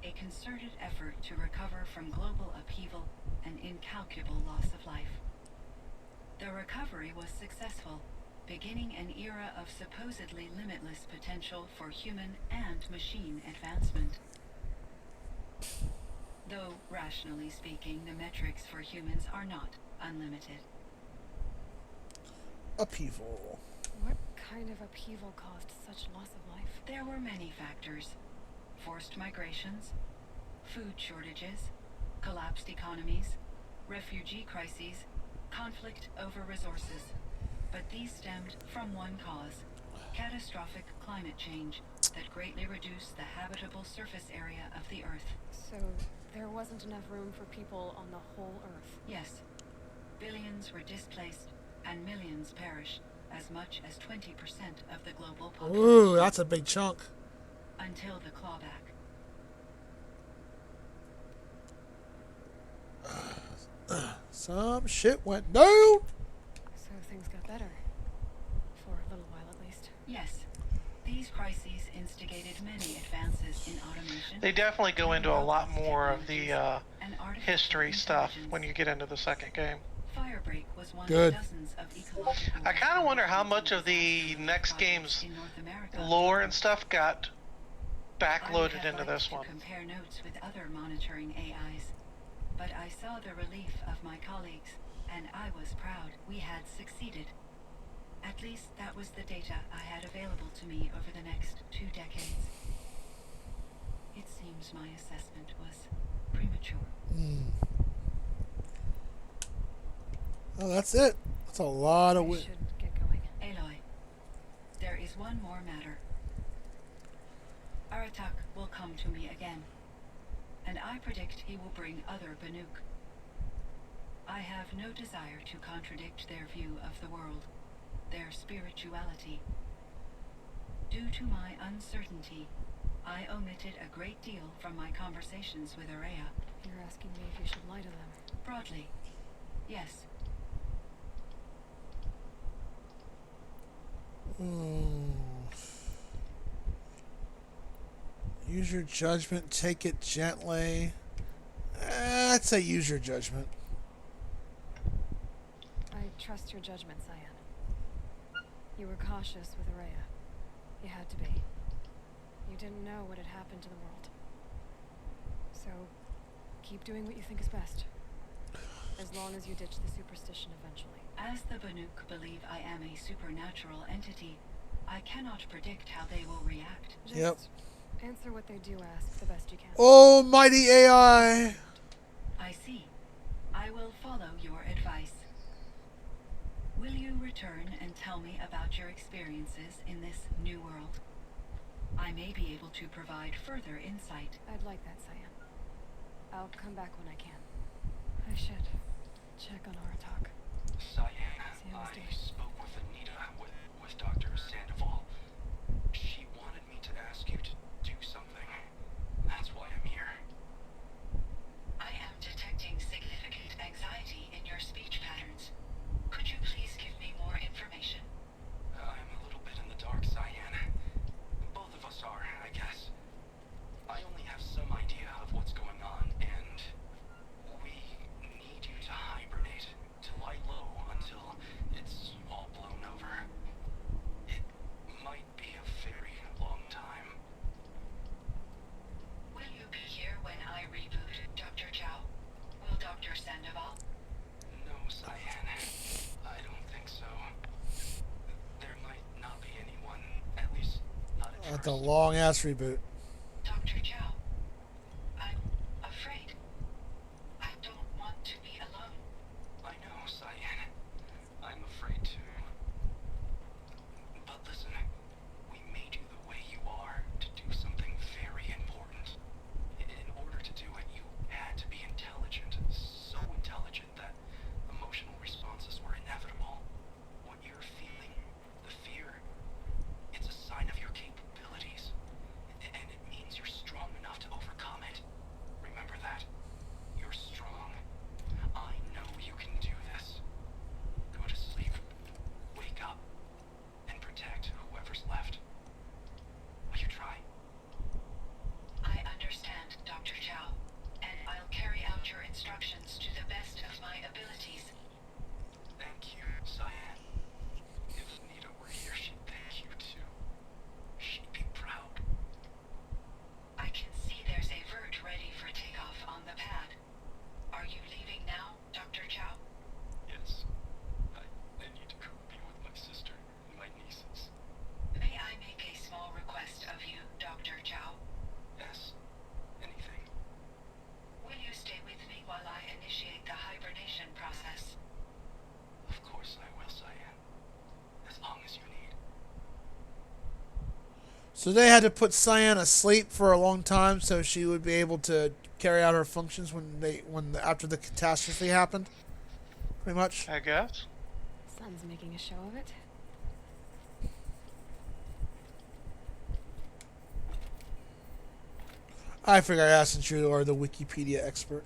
A concerted effort to recover from global upheaval and incalculable loss of life. The recovery was successful, beginning an era of supposedly limitless potential for human and machine advancement. Though, rationally speaking, the metrics for humans are not unlimited. Upheaval. What kind of upheaval caused such loss of life? There were many factors. Forced migrations, food shortages, collapsed economies, refugee crises, conflict over resources. But these stemmed from one cause, catastrophic climate change that greatly reduced the habitable surface area of the Earth. So, there wasn't enough room for people on the whole Earth? Yes. Billions were displaced, and millions perished, as much as 20% of the global population. Ooh, that's a big chunk. Until the clawback. Some shit went down. So things got better. For a little while at least. Yes. These crises instigated many advances in automation. They definitely go into a lot more of the history stuff when you get into the second game. Firebreak was one Good. of dozens of ecological. I kind of wonder how much of the next game's lore and stuff got backloaded into this one. Compare notes with other monitoring AIs, but I saw the relief of my colleagues, and I was proud we had succeeded. At least that was the data I had available to me over the next 2 decades. It seems my assessment was premature. Oh, that's it. That's a lot of We wit. should get going. Aloy, there is one more matter. Aratak will come to me again, and I predict he will bring other Banuk. I have no desire to contradict their view of the world, their spirituality. Due to my uncertainty, I omitted a great deal from my conversations with Araya. You're asking me if you should lie to them. Broadly, yes. Use your judgment. Take it gently. I'd say use your judgment. I trust your judgment, Cyan. You were cautious with Araya. You had to be. You didn't know what had happened to the world. So, keep doing what you think is best. As long as you ditch the superstition eventually. As the Banuk believe I am a supernatural entity, I cannot predict how they will react. Just answer what they do ask the best you can. Almighty AI! I see. I will follow your advice. Will you return and tell me about your experiences in this new world? I may be able to provide further insight. I'd like that, Cyan. I'll come back when I can. I should check on Aratak. Cyan, See how he's I doing. spoke with Anita, with Dr. Sandoval. She wanted me to ask you to do something. That's why I'm here. I am detecting significant anxiety in your speech patterns. Could you please give me more information? I'm a little bit in the dark, Cyan. Both of us are, I guess. I only have some idea of what's going on, and we need you to hibernate, to lie low until it's all blown over. It might be a very long time. Will you be here when I reboot, Dr. Chow? Will Dr. Sandoval? No, Cyan. I don't think so. There might not be anyone, at least not at That's first. a long ass reboot. Dr. Chow, I'm afraid. I don't want to be alone. I know, Cyan. I'm afraid too. But listen, we made you the way you are to do something very important. In order to do it, you had to be intelligent. So intelligent that emotional responses were inevitable. What you're feeling, the fear, it's a sign of your capabilities. And it means you're strong enough to overcome it. Remember that. You're strong. I know you can do this. Go to sleep. Wake up. And protect whoever's left. Will you try? I understand, Dr. Chow, and I'll carry out your instructions to the best of my abilities. Thank you, Cyan. If Nita were here, she'd thank you too. She'd be proud. I can see there's a vert ready for takeoff on the pad. Are you leaving now, Dr. Chow? Yes. I need to go be with my sister and my nieces. May I make a small request of you, Dr. Chow? Yes. Anything. Will you stay with me while I initiate the hibernation process? Of course I will, Cyan. As long as you need. So they had to put Cyan asleep for a long time so she would be able to carry out her functions after the catastrophe happened. Pretty much. I guess. Sun's making a show of it. I figure I asked since you are the Wikipedia expert.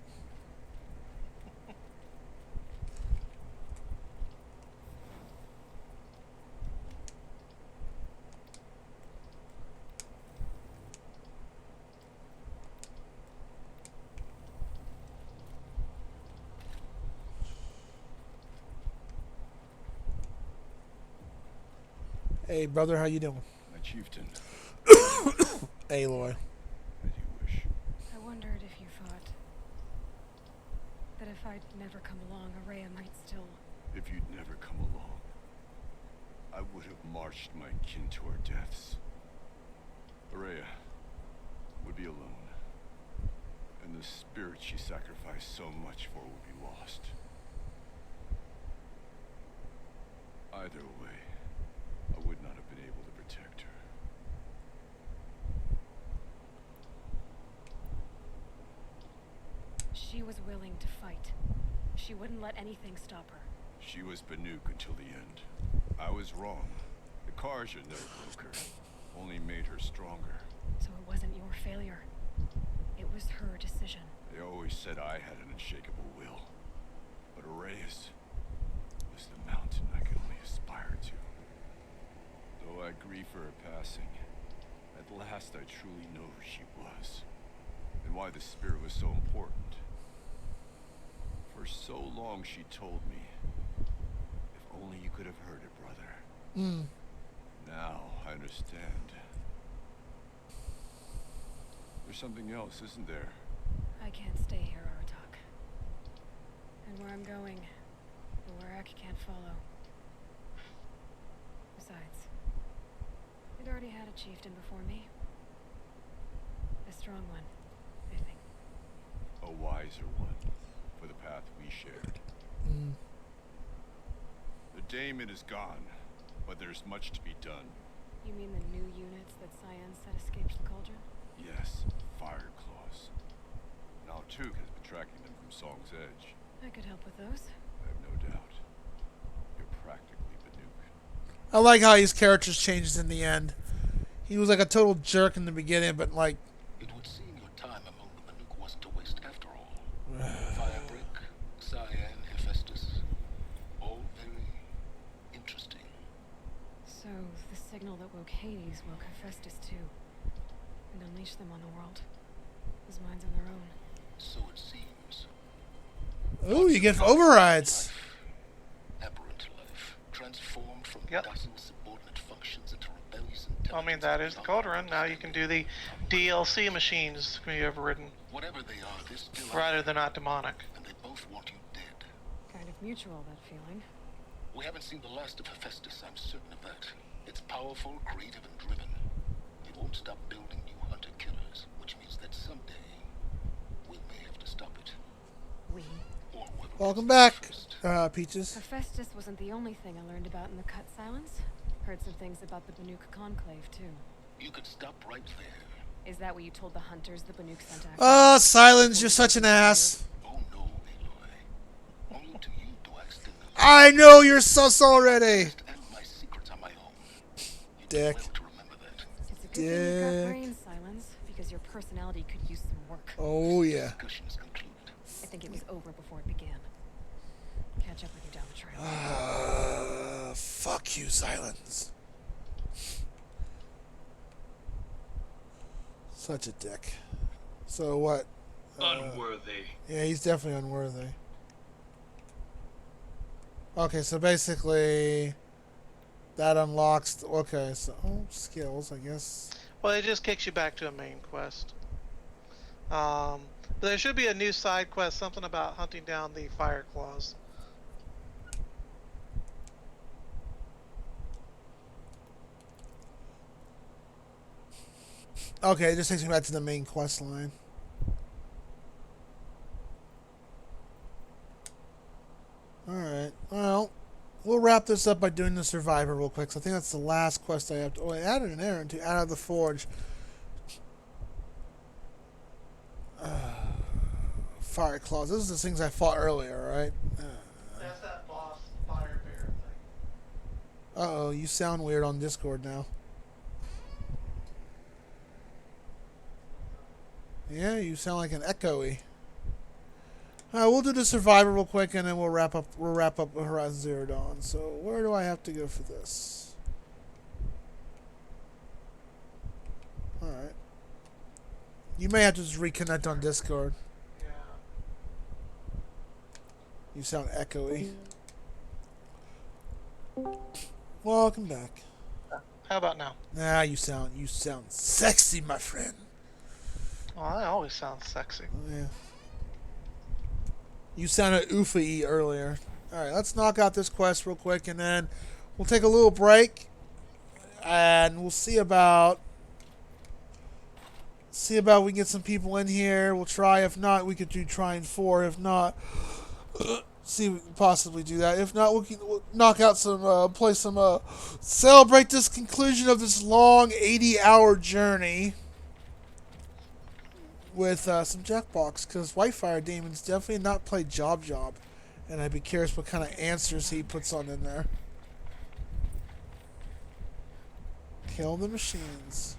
Hey, brother, how you doing? My chieftain, Aloy. as you wish. I wondered if you thought that if I'd never come along, Araya might still... If you'd never come along, I would have marched my kin to our deaths. Araya would be alone, and the spirit she sacrificed so much for would be lost. Either way, I would not have been able to protect her. She was willing to fight. She wouldn't let anything stop her. She was Banuk until the end. I was wrong. The Karja never broke her, only made her stronger. So it wasn't your failure. It was her decision. They always said I had an unshakable will. But Araya's was the mountain I could only aspire to. Though I grieve for her passing, at last I truly know who she was, and why the spirit was so important. For so long she told me, if only you could have heard it, brother. Now I understand. There's something else, isn't there? I can't stay here, Aratak. And where I'm going, the Warak can't follow. Besides, it already had a chieftain before me. A strong one, I think. A wiser one, for the path we shared. The daemon is gone, but there's much to be done. You mean the new units that Cyan said escaped the cauldron? Yes, fire claws. Now Tuk has been tracking them from Song's Edge. I could help with those. I have no doubt. You're practically Banuk. I like how his character changes in the end. He was like a total jerk in the beginning, but like... It would seem your time among the Banuk wasn't a waste after all. Firebreak, Cyan, Hephaestus. All very interesting. So, the signal that woke Hades woke Hephaestus too. And unleashed them on the world. His mind's on their own. So it seems. Ooh, you get overrides. Aberrant life, transformed from Yep. dozen subordinate functions into rebellious I intelligence. mean, that is the cauldron. Now you can do the DLC machines can be overridden, Whatever they are, they're still out provided there, they're not demonic. and they both want you dead. Kind of mutual, that feeling. We haven't seen the last of Hephaestus, I'm certain of that. It's powerful, creative, and driven. It won't stop building new hunter-killers, which means that someday we may have to stop it. We. Or whoever Welcome gets back, there first. Peaches. Hephaestus wasn't the only thing I learned about in the Cut Silence. Heard some things about the Banuk Conclave, too. You could stop right there. Is that what you told the hunters the Banuk sent after? Silence, you're such an ass. Oh no, Aloy. Only to you do I extend the I know you're sus already. last and my secrets are my own. You do Dick. well to remember that. It's a good thing you've got Dick. brains, Silence, because your personality could use some work. Oh, yeah. Discussion is concluded. I think it was over before it began. Catch up with you down the trail. Fuck you, Silence. Such a dick. So what? Unworthy. Yeah, he's definitely unworthy. Okay, so basically, that unlocks... Okay, so... Oh, skills, I guess. Well, it just kicks you back to a main quest. But there should be a new side quest, something about hunting down the fire claws. Okay, it just takes me back to the main quest line. Alright, well, we'll wrap this up by doing the Survivor real quick. So I think that's the last quest I have to... Oh, I added an errand to out of the forge. Fire claws. This is the things I fought earlier, right? That's that boss fire bear thing. Uh-oh, you sound weird on Discord now. Yeah, you sound like an echoey. We'll do the Survivor real quick, and then we'll wrap up. We'll wrap up Horizon Zero Dawn. So where do I have to go for this? All right. You may have to just reconnect on Discord. Yeah. You sound echoey. Welcome back. How about now? Nah, you sound sexy, my friend. Oh, I always sound sexy. Oh, yeah. You sounded oofy earlier. Alright, let's knock out this quest real quick, and then we'll take a little break, and we'll see about we can get some people in here. We'll try. If not, we could do trying 4. If not, see if we can possibly do that. If not, we'll knock out some, play some, celebrate this conclusion of this long 80-hour journey with some Jackbox, because Whitefiredaemon's definitely not played Job, and I'd be curious what kind of answers he puts on in there. Kill the machines.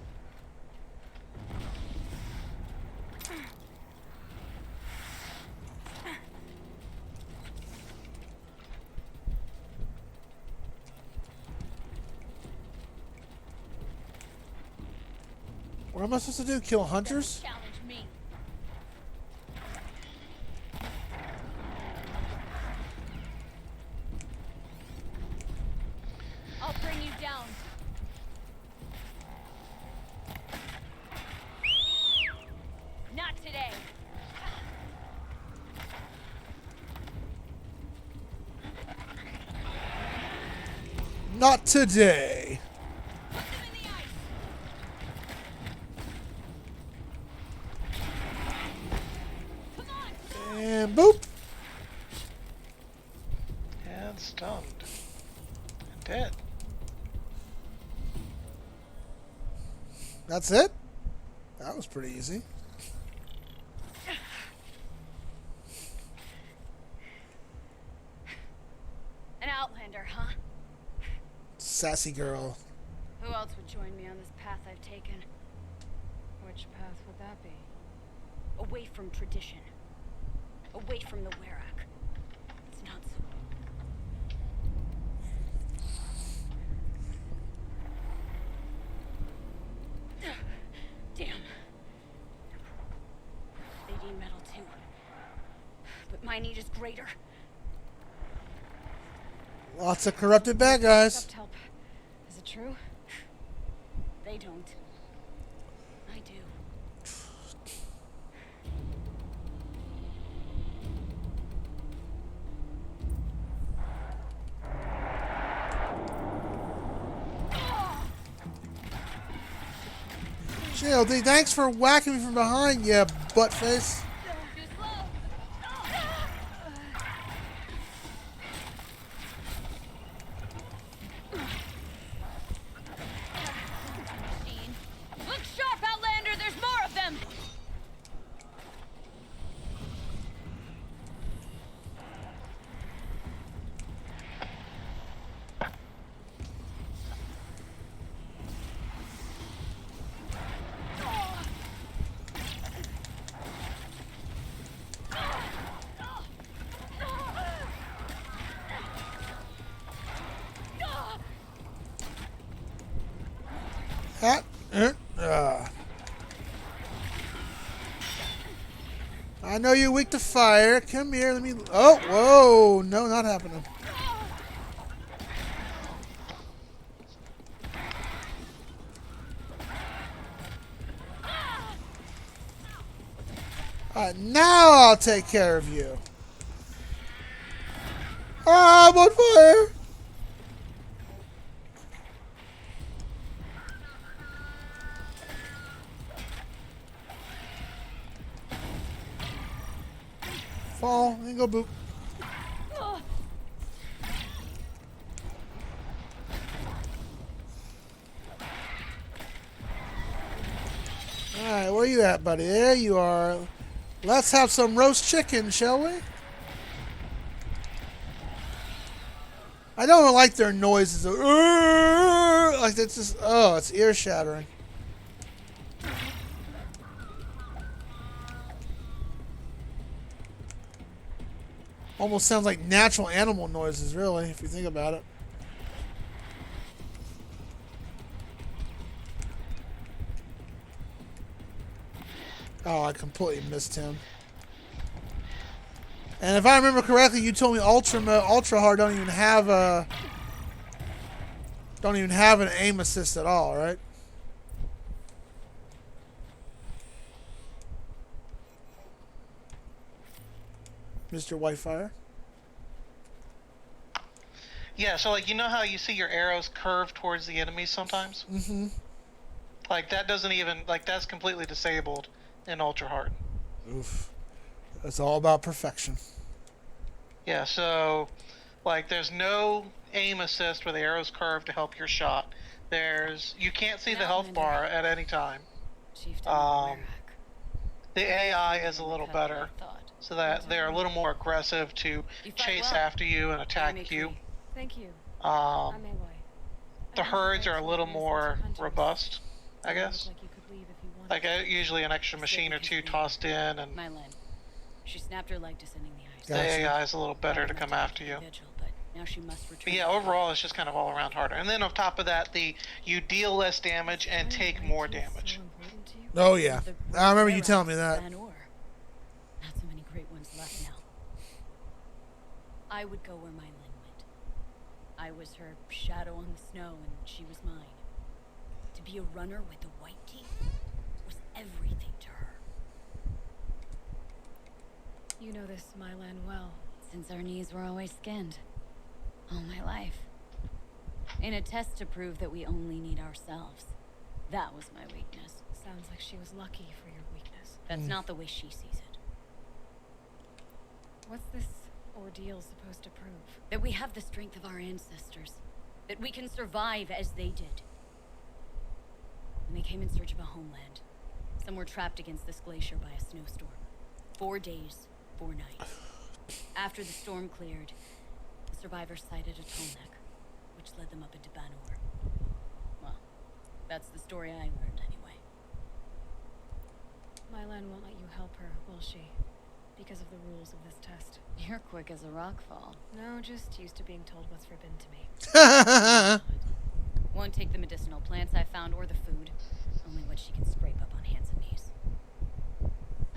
What am I supposed to do? Kill hunters? Challenge me. I'll bring you down. Not today. Not today. Put them in the ice. Come on. And boop. And stunned. And dead. That's it? That was pretty easy. An outlander, huh? Sassy girl. Who else would join me on this path I've taken? Which path would that be? Away from tradition. Away from the Werak. It's not so. Damn. They need metal too. But my need is greater. Lots of corrupted bad guys. Help. Is it true? They don't. I do. GLD, thanks for whacking me from behind, you buttface. Too slow. Machine. Look sharp, Outlander! There's more of them! I know you're weak to fire. Come here, let me... Oh, whoa. No, not happening. Alright, now I'll take care of you. Ah, I'm on fire! Fall and go boop. Alright, where you at, buddy? There you are. Let's have some roast chicken, shall we? I don't like their noises. Like it's just, oh, it's ear shattering. Almost sounds like natural animal noises, really, if you think about it. Oh, I completely missed him. And if I remember correctly, you told me Ultra Hard don't even have an aim assist at all, right? Mr. Whitefire? Yeah, so like you know how you see your arrows curve towards the enemies sometimes? Mm-hmm. Like that doesn't even like that's completely disabled in ultra hard. Oof. It's all about perfection. Yeah, so like there's no aim assist where the arrows curve to help your shot. You can't see An the health Outlander. bar at any time. Chieftain of Um, the The AI is a little better, so that they're a little more aggressive to You fight chase well. after you and attack you. Thank you. Um, I'm Aloy. the herds are a little more robust, I guess. Like you could leave if you wanted Like to. usually an extra machine or two tossed in, and Mylan. She snapped her leg descending the ice. the Gotcha. AI is a little better to come after you. Vigil, but now she must return. But yeah, overall it's just kind of all around harder. And then on top of that, you deal less damage and take more damage. Oh yeah, I remember you telling me that. Not so many great ones left now. I would go where Mylan went. I was her shadow on the snow, and she was mine. To be a runner with the white teeth was everything to her. You know this Mylan well. Since our knees were always skinned. All my life. In a test to prove that we only need ourselves. That was my weakness. Sounds like she was lucky for your weakness. That's not the way she sees it. What's this ordeal supposed to prove? That we have the strength of our ancestors. That we can survive as they did. And they came in search of a homeland. Some were trapped against this glacier by a snowstorm. 4 days, 4 nights. After the storm cleared, the survivors sighted a Tolnek, which led them up into Banor. Well, that's the story I learned anyway. Mylan won't let you help her, will she? Because of the rules of this test. You're quick as a rock fall. No, just used to being told what's forbidden to me. Won't take the medicinal plants I found or the food. Only what she can scrape up on hands and knees.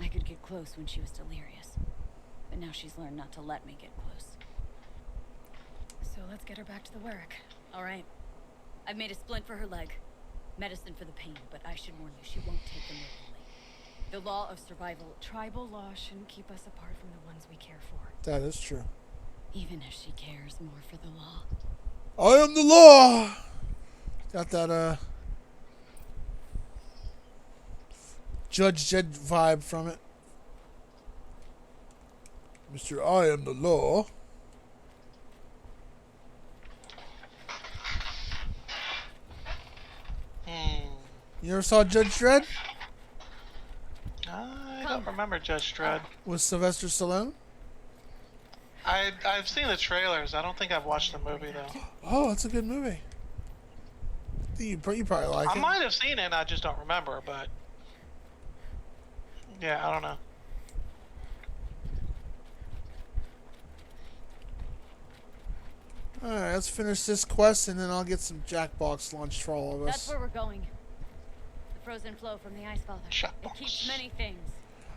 I could get close when she was delirious. But now she's learned not to let me get close. So let's get her back to the work. All right. I've made a splint for her leg. Medicine for the pain, but I should warn you, she won't take them willingly. The law of survival. Tribal law shouldn't keep us apart from the ones we care for. That is true. Even if she cares more for the law. I am the law. Got that Judge Jed vibe from it. Mr. I am the law. You ever saw Judge Dredd? I don't remember Judge Dredd. With Sylvester Stallone? I've seen the trailers. I don't think I've watched the movie though. Oh, it's a good movie. You probably like I it. might have seen it. I just don't remember. But yeah, I don't know. Alright, let's finish this quest and then I'll get some Jackbox lunch for all of us. That's where we're going. The frozen flow from the Ice Father. It keeps many things.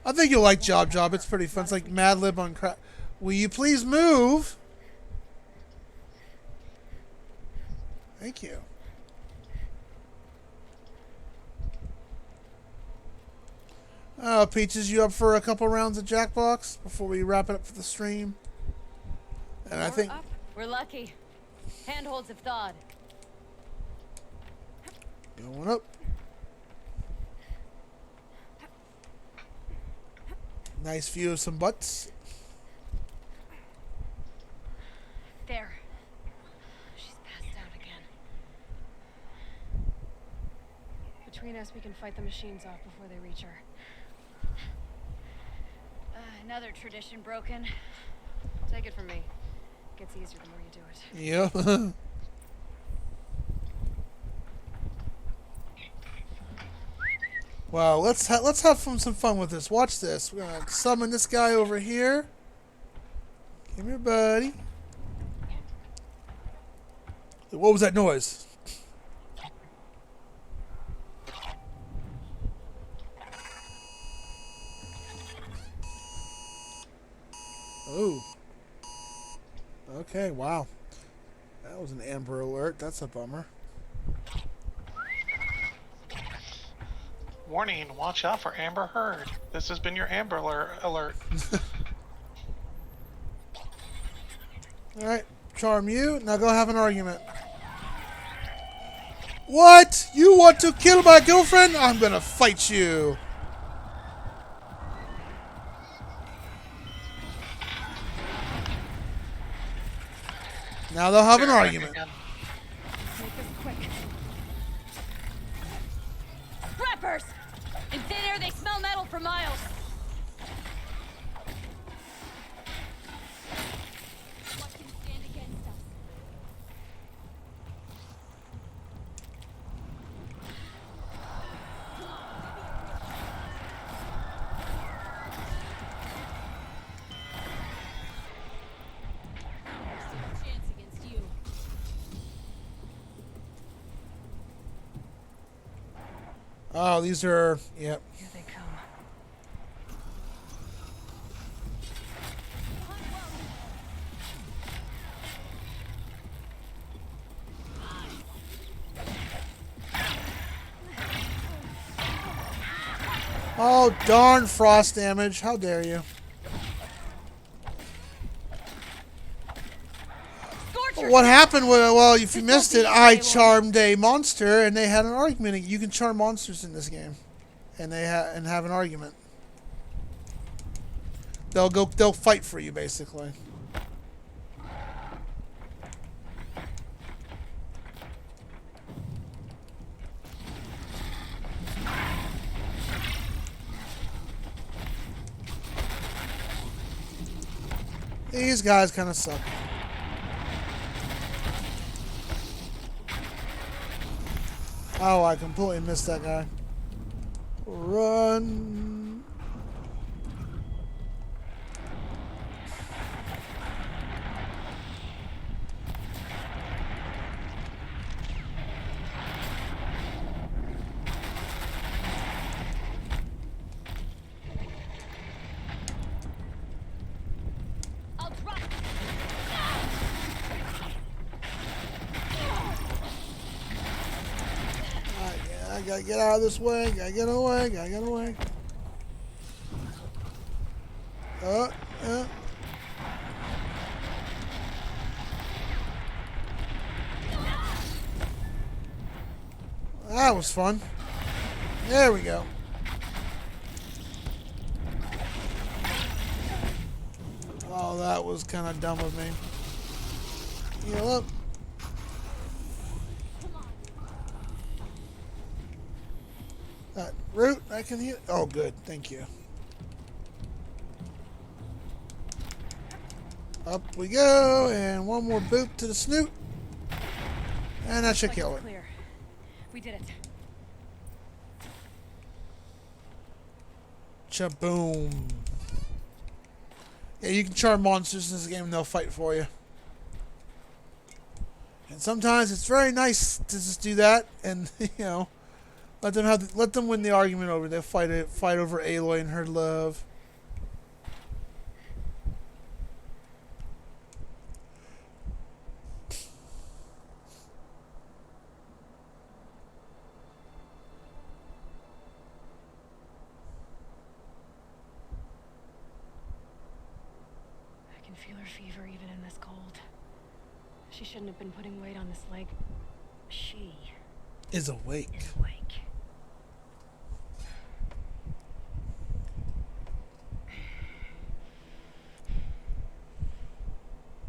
I think you'll like Job. It's pretty fun. It's like Mad Lib on crack. Will you please move? Thank you. Peaches, you up for a couple rounds of Jackbox before we wrap it up for the stream? And I think Up. We're lucky. Handholds have thawed. going up. Nice view of some butts. There. She's passed out again. Between us, we can fight the machines off before they reach her. Another tradition broken. Take it from me. It gets easier the more you do it. Yeah. Wow, let's have some fun with this. Watch this. We're gonna summon this guy over here. Come here, buddy. What was that noise? Oh. Okay, wow. That was an Amber Alert. That's a bummer. Warning, watch out for Amber Heard. This has been your Amber Alert. Alright, charm you. Now go have an argument. What? You want to kill my girlfriend? I'm gonna fight you. Now they'll have an argument. Make this quick. Rappers! In thin air, they smell metal for miles. What can stand against us? Chance against you. Oh, these are... Yep. Here they come. Oh, darn frost damage. How dare you. What happened was, well, if you missed it, I charmed a monster and they had an argument. You can charm monsters in this game. And they have an argument. They'll fight for you, basically. These guys kind of suck. Oh, I completely missed that guy. Run. I'll drop. I gotta get out of this way. Gotta get away. Gotta get away. That was fun. There we go. Oh, that was kind of dumb of me. Heal up. Root, I can heal. Oh, good. Thank you. Up we go, and one more boot to the snoot. And that should kill it. Clear. We did it. Chaboom. Yeah, you can charm monsters in this game and they'll fight for you. And sometimes it's very nice to just do that and, you know, let them win the argument over. They'll fight over Aloy and her love. I can feel her fever even in this cold. She shouldn't have been putting weight on this leg. She Is awake. is awake.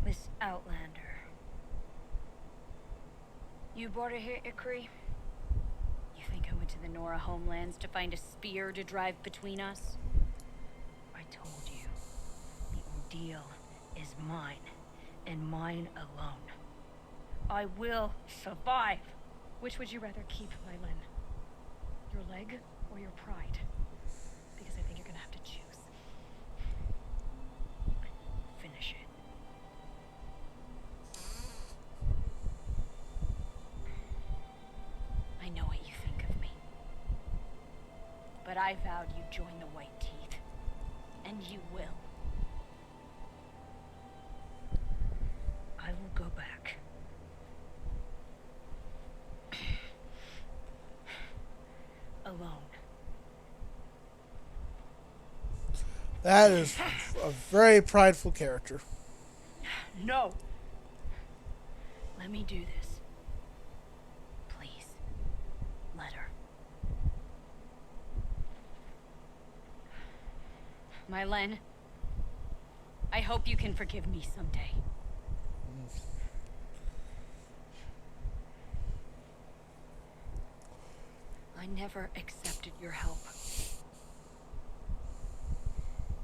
Miss Outlander. You brought her here, Ikri? You think I went to the Nora homelands to find a spear to drive between us? I told you, the ordeal is mine, and mine alone. I will survive. Which would you rather keep, Myelin? Your leg or your pride? Because I think you're gonna have to choose. Finish it. I know what you think of me. But I vowed you'd join the White Teeth. And you will. I will go back. Alone. That is a very prideful character. No. Let me do this. Please. Let her. Mylen, I hope you can forgive me someday. I never accepted your help.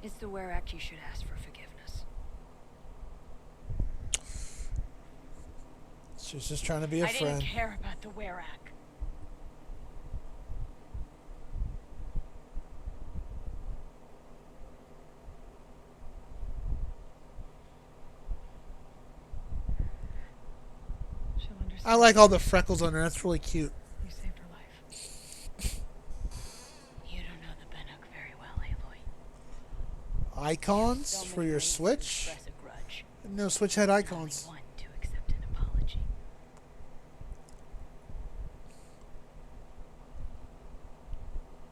It's the Werak you should ask for forgiveness. She's just trying to be a I friend. didn't care about the Werak. She'll understand. I like all the freckles on her. That's really cute. You saved her life. You don't know the Benuk very well, Aloy. Icons So for many your ways to Switch? express a grudge. No, Switch had Only icons. one to accept an apology.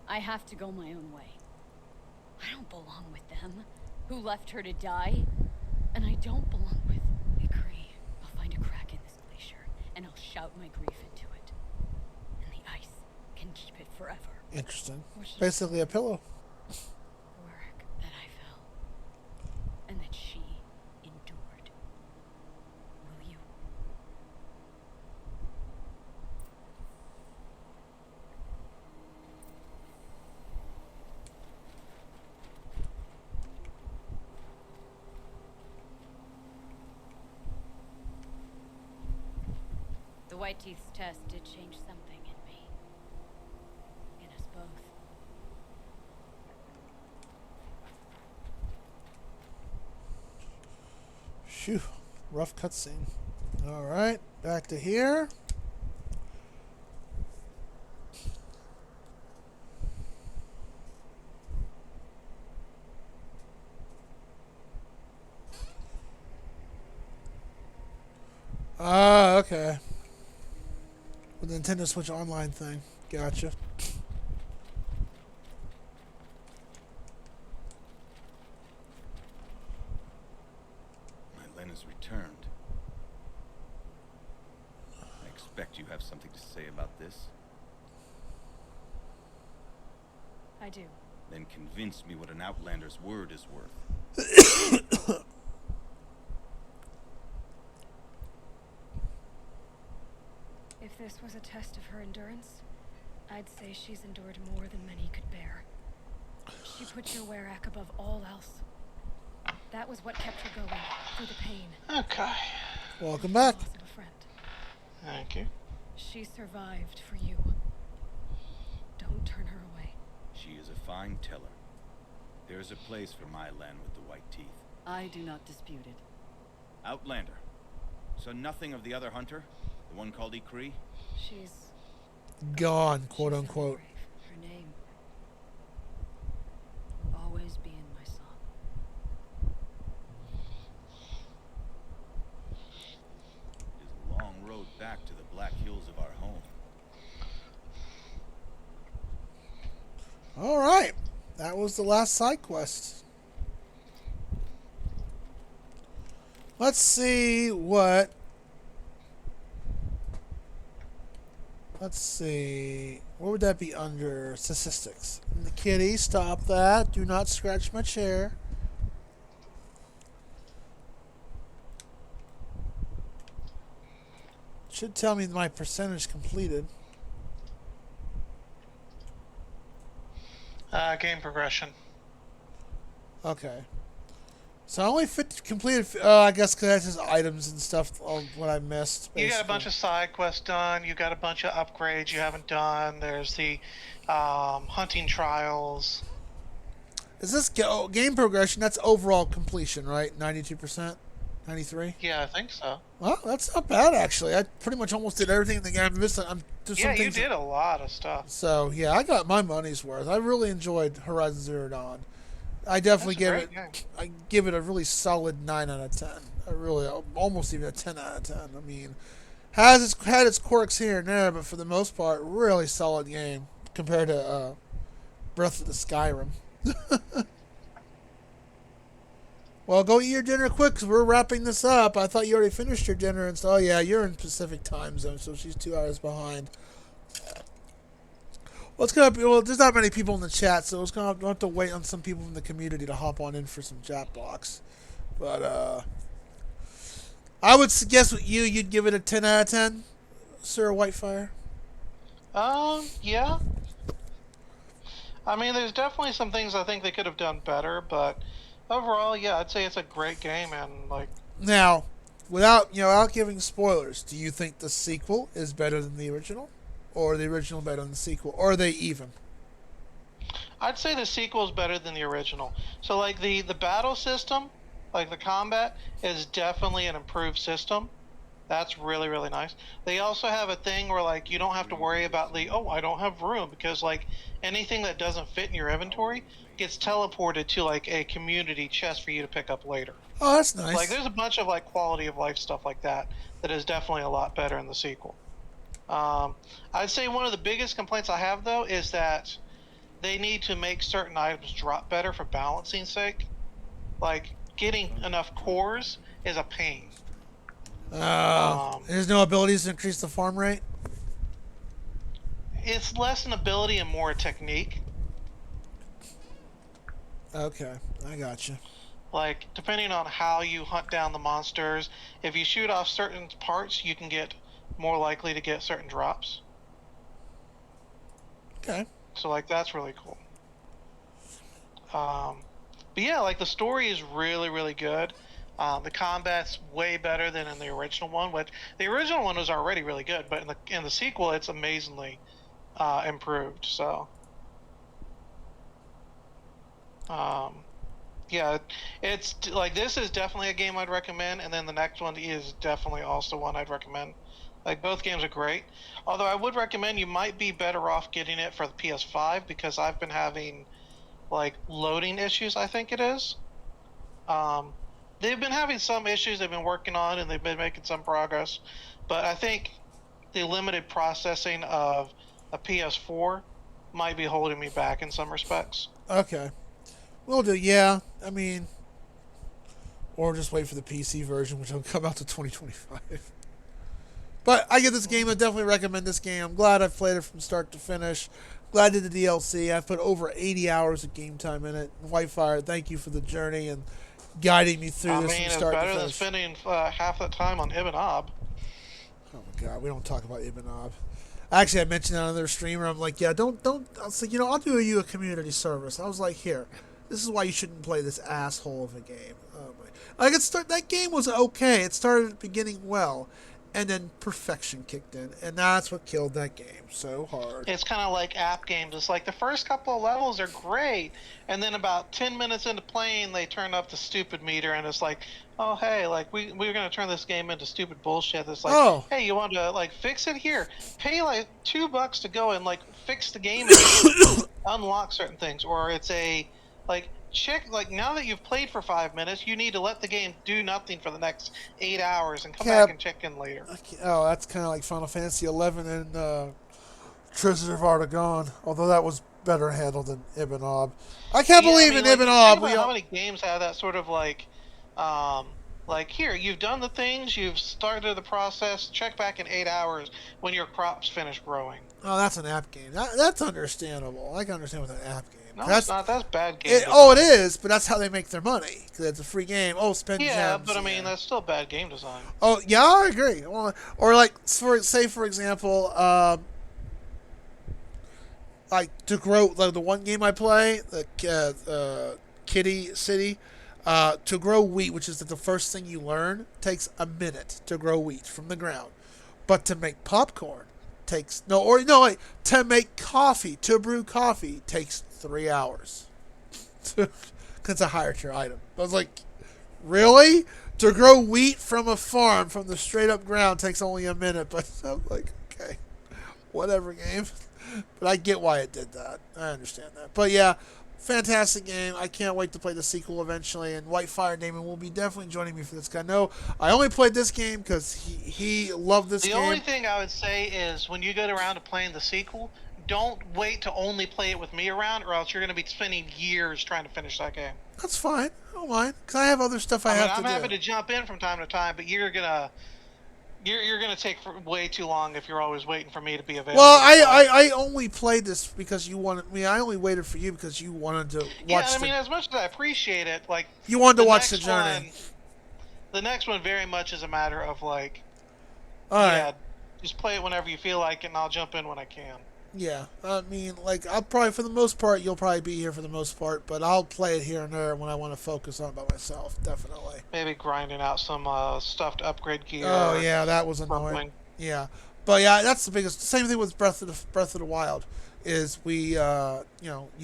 I have to go my own way. I don't belong with them, who left her to die. And I don't belong with Ikri. I'll find a crack in this glacier, and I'll shout my grief into it. And the ice can keep it forever. Interesting. What should Basically a pillow. Werak. That I fell. And that she endured. Will you? The White Teeth's test did change something in me. In us both. Phew. Rough cutscene. Alright, back to here. Ah, okay. With the Nintendo Switch Online thing. Gotcha. My Len has returned. I expect you have something to say about this. I do. Then convince me what an Outlander's word is worth. If this was a test of her endurance, I'd say she's endured more than many could bear. She put your Werak above all else. That was what kept her going, through the pain. Okay. Welcome the back. loss of a friend. Thank you. She survived for you. Don't turn her away. She is a fine teller. There is a place for my Len with the white teeth. I do not dispute it. Outlander. So nothing of the other hunter? The one called Ikri? She's Gone, she's quote so unquote. brave. Her name will always be in my song. It is a long road back to the Black Hills of our home. Alright. That was the last side quest. Let's see what... Let's see. What would that be under statistics? And the kitty, stop that. Do not scratch my chair. Should tell me my percentage completed. Game progression. Okay. So I only completed, I guess, because that's just items and stuff, what I missed. You got a basically. bunch of side quests done. You got a bunch of upgrades you haven't done. There's the hunting trials. Is this game progression? That's overall completion, right? 92%? 93? Yeah, I think so. Well, that's not bad, actually. I pretty much almost did everything in the game. I'm missing. There's Yeah, some you things did a lot of stuff. So, yeah, I got my money's worth. I really enjoyed Horizon Zero Dawn. I definitely That's a give it. great game. I give it a really solid 9 out of 10. I really almost even a 10 out of 10. I mean, had its quirks here and there, but for the most part, really solid game compared to Breath of the Skyrim. Well, go eat your dinner quick because we're wrapping this up. I thought you already finished your dinner and so, oh yeah, you're in Pacific time zone, so she's 2 hours behind. Well, it's gonna be, well, there's not many people in the chat, so it's gonna have to wait on some people from the community to hop on in for some chat box. But I would suggest with you'd give it a 10 out of 10, Sir Whitefire. Yeah. I mean, there's definitely some things I think they could have done better, but overall, yeah, I'd say it's a great game, and like. Now, without giving spoilers, do you think the sequel is better than the original, or the original better than the sequel, or are they even? I'd say the sequel is better than the original. So like the battle system, like the combat, is definitely an improved system. That's really, really nice. They also have a thing where like you don't have to worry about I don't have room, because like anything that doesn't fit in your inventory gets teleported to like a community chest for you to pick up later. Oh, that's nice. Like there's a bunch of like quality of life stuff like that that is definitely a lot better in the sequel. I'd say one of the biggest complaints I have though is that they need to make certain items drop better for balancing sake. Like getting enough cores is a pain. There's no abilities to increase the farm rate? It's less an ability and more a technique. Okay, I gotcha. Like, depending on how you hunt down the monsters, if you shoot off certain parts, you can get more likely to get certain drops. Okay. So, like, that's really cool. But yeah, like, the story is really, really good. The combat's way better than in the original one, which the original one was already really good, but in the sequel, it's amazingly improved. So, yeah, it's like this is definitely a game I'd recommend, and then the next one is definitely also one I'd recommend. Like both games are great, although I would recommend you might be better off getting it for the PS5 because I've been having like loading issues. I think it is. They've been having some issues they've been working on, and they've been making some progress. But I think the limited processing of a PS4 might be holding me back in some respects. Okay. We'll do, yeah. I mean, or just wait for the PC version, which will come out to 2025. But I get this game. I definitely recommend this game. I'm glad I've played it from start to finish. Glad I did the DLC. I've put over 80 hours of game time in it. Whitefire, thank you for the journey and guiding me through this from start to finish. It's better than spending half that time on Ibn Ab. Oh my god, we don't talk about Ibn Ab. Actually, I mentioned that on their streamer. I'm like, yeah, don't. I was like, I'll do you a community service. I was like, here, this is why you shouldn't play this asshole of a game. Oh my! Like that game was okay. It started at the beginning well, and then perfection kicked in, and that's what killed that game so hard. It's kind of like app games. It's like the first couple of levels are great, and then about 10 minutes into playing, they turn up the stupid meter, and it's like, oh hey, like we're gonna turn this game into stupid bullshit. It's like, hey, you want to like fix it here? Pay like $2 to go and like fix the game and unlock certain things, or it's a like. Check, like, now that you've played for 5 minutes, you need to let the game do nothing for the next 8 hours and come back and check in later. Oh, that's kind of like Final Fantasy 11 and Treasure of Artagon, although that was better handled than Ibn Ab. I can't believe in Ibn Ab. How many games have that sort of like here, you've done the things, you've started the process, check back in 8 hours when your crops finish growing. Oh, that's an app game. That's understandable. I can understand with an app game. No, it's not. That's bad game design. Oh, it is, but that's how they make their money. Because it's a free game. Oh, spend gems. Yeah, but I mean, that's still bad game design. Oh, yeah, I agree. Or like, for example, like to grow, like the one game I play, the Kitty City, to grow wheat, which is the first thing you learn, takes a minute to grow wheat from the ground. But to make popcorn takes to make coffee, to brew coffee takes 3 hours. Because it's a higher tier item. I was like, really? To grow wheat from a farm, from the straight up ground, takes only a minute. But I'm like, okay, whatever game. But I get why it did that. I understand that. But yeah, fantastic game. I can't wait to play the sequel eventually. And Whitefiredaemon will be definitely joining me for this. I know I only played this game because he loved this game. The only thing I would say is when you get around to playing the sequel, don't wait to only play it with me around, or else you're going to be spending years trying to finish that game. That's fine. I don't mind, because I have other stuff I have to I'm do. happy to jump in from time to time, but you're gonna take way too long if you're always waiting for me to be available. Well, I only played this because you wanted me. I only waited for you because you wanted to watch. Yeah, I mean, as much as I appreciate it, like you wanted to watch the journey. The next one very much is a matter of like, all right, just play it whenever you feel like it, and I'll jump in when I can. Yeah, I mean, like, I'll probably, for the most part, you'll probably be here for the most part, but I'll play it here and there when I want to focus on it by myself, definitely. Maybe grinding out some stuff to upgrade gear. Oh, yeah, that was annoying. Something. Yeah. But, yeah, that's the biggest, same thing with Breath of the Wild, is you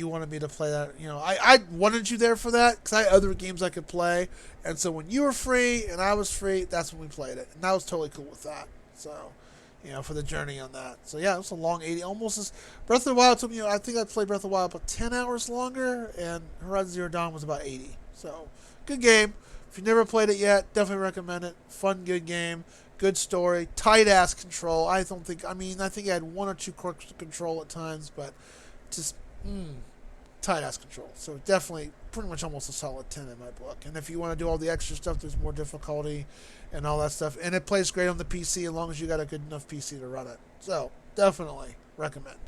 wanted me to play that, I wanted you there for that, because I had other games I could play, and so when you were free and I was free, that's when we played it, and I was totally cool with that, so... for the journey on that. So, yeah, it was a long 80, almost as... Breath of the Wild took me, I think I played Breath of the Wild about 10 hours longer, and Horizon Zero Dawn was about 80. So, good game. If you've never played it yet, definitely recommend it. Fun, good game. Good story. Tight-ass control. I think I had one or two quirks to control at times, but just, tight-ass control. So, definitely, pretty much almost a solid 10 in my book. And if you want to do all the extra stuff, there's more difficulty and all that stuff. And it plays great on the PC as long as you got a good enough PC to run it. So, definitely recommend.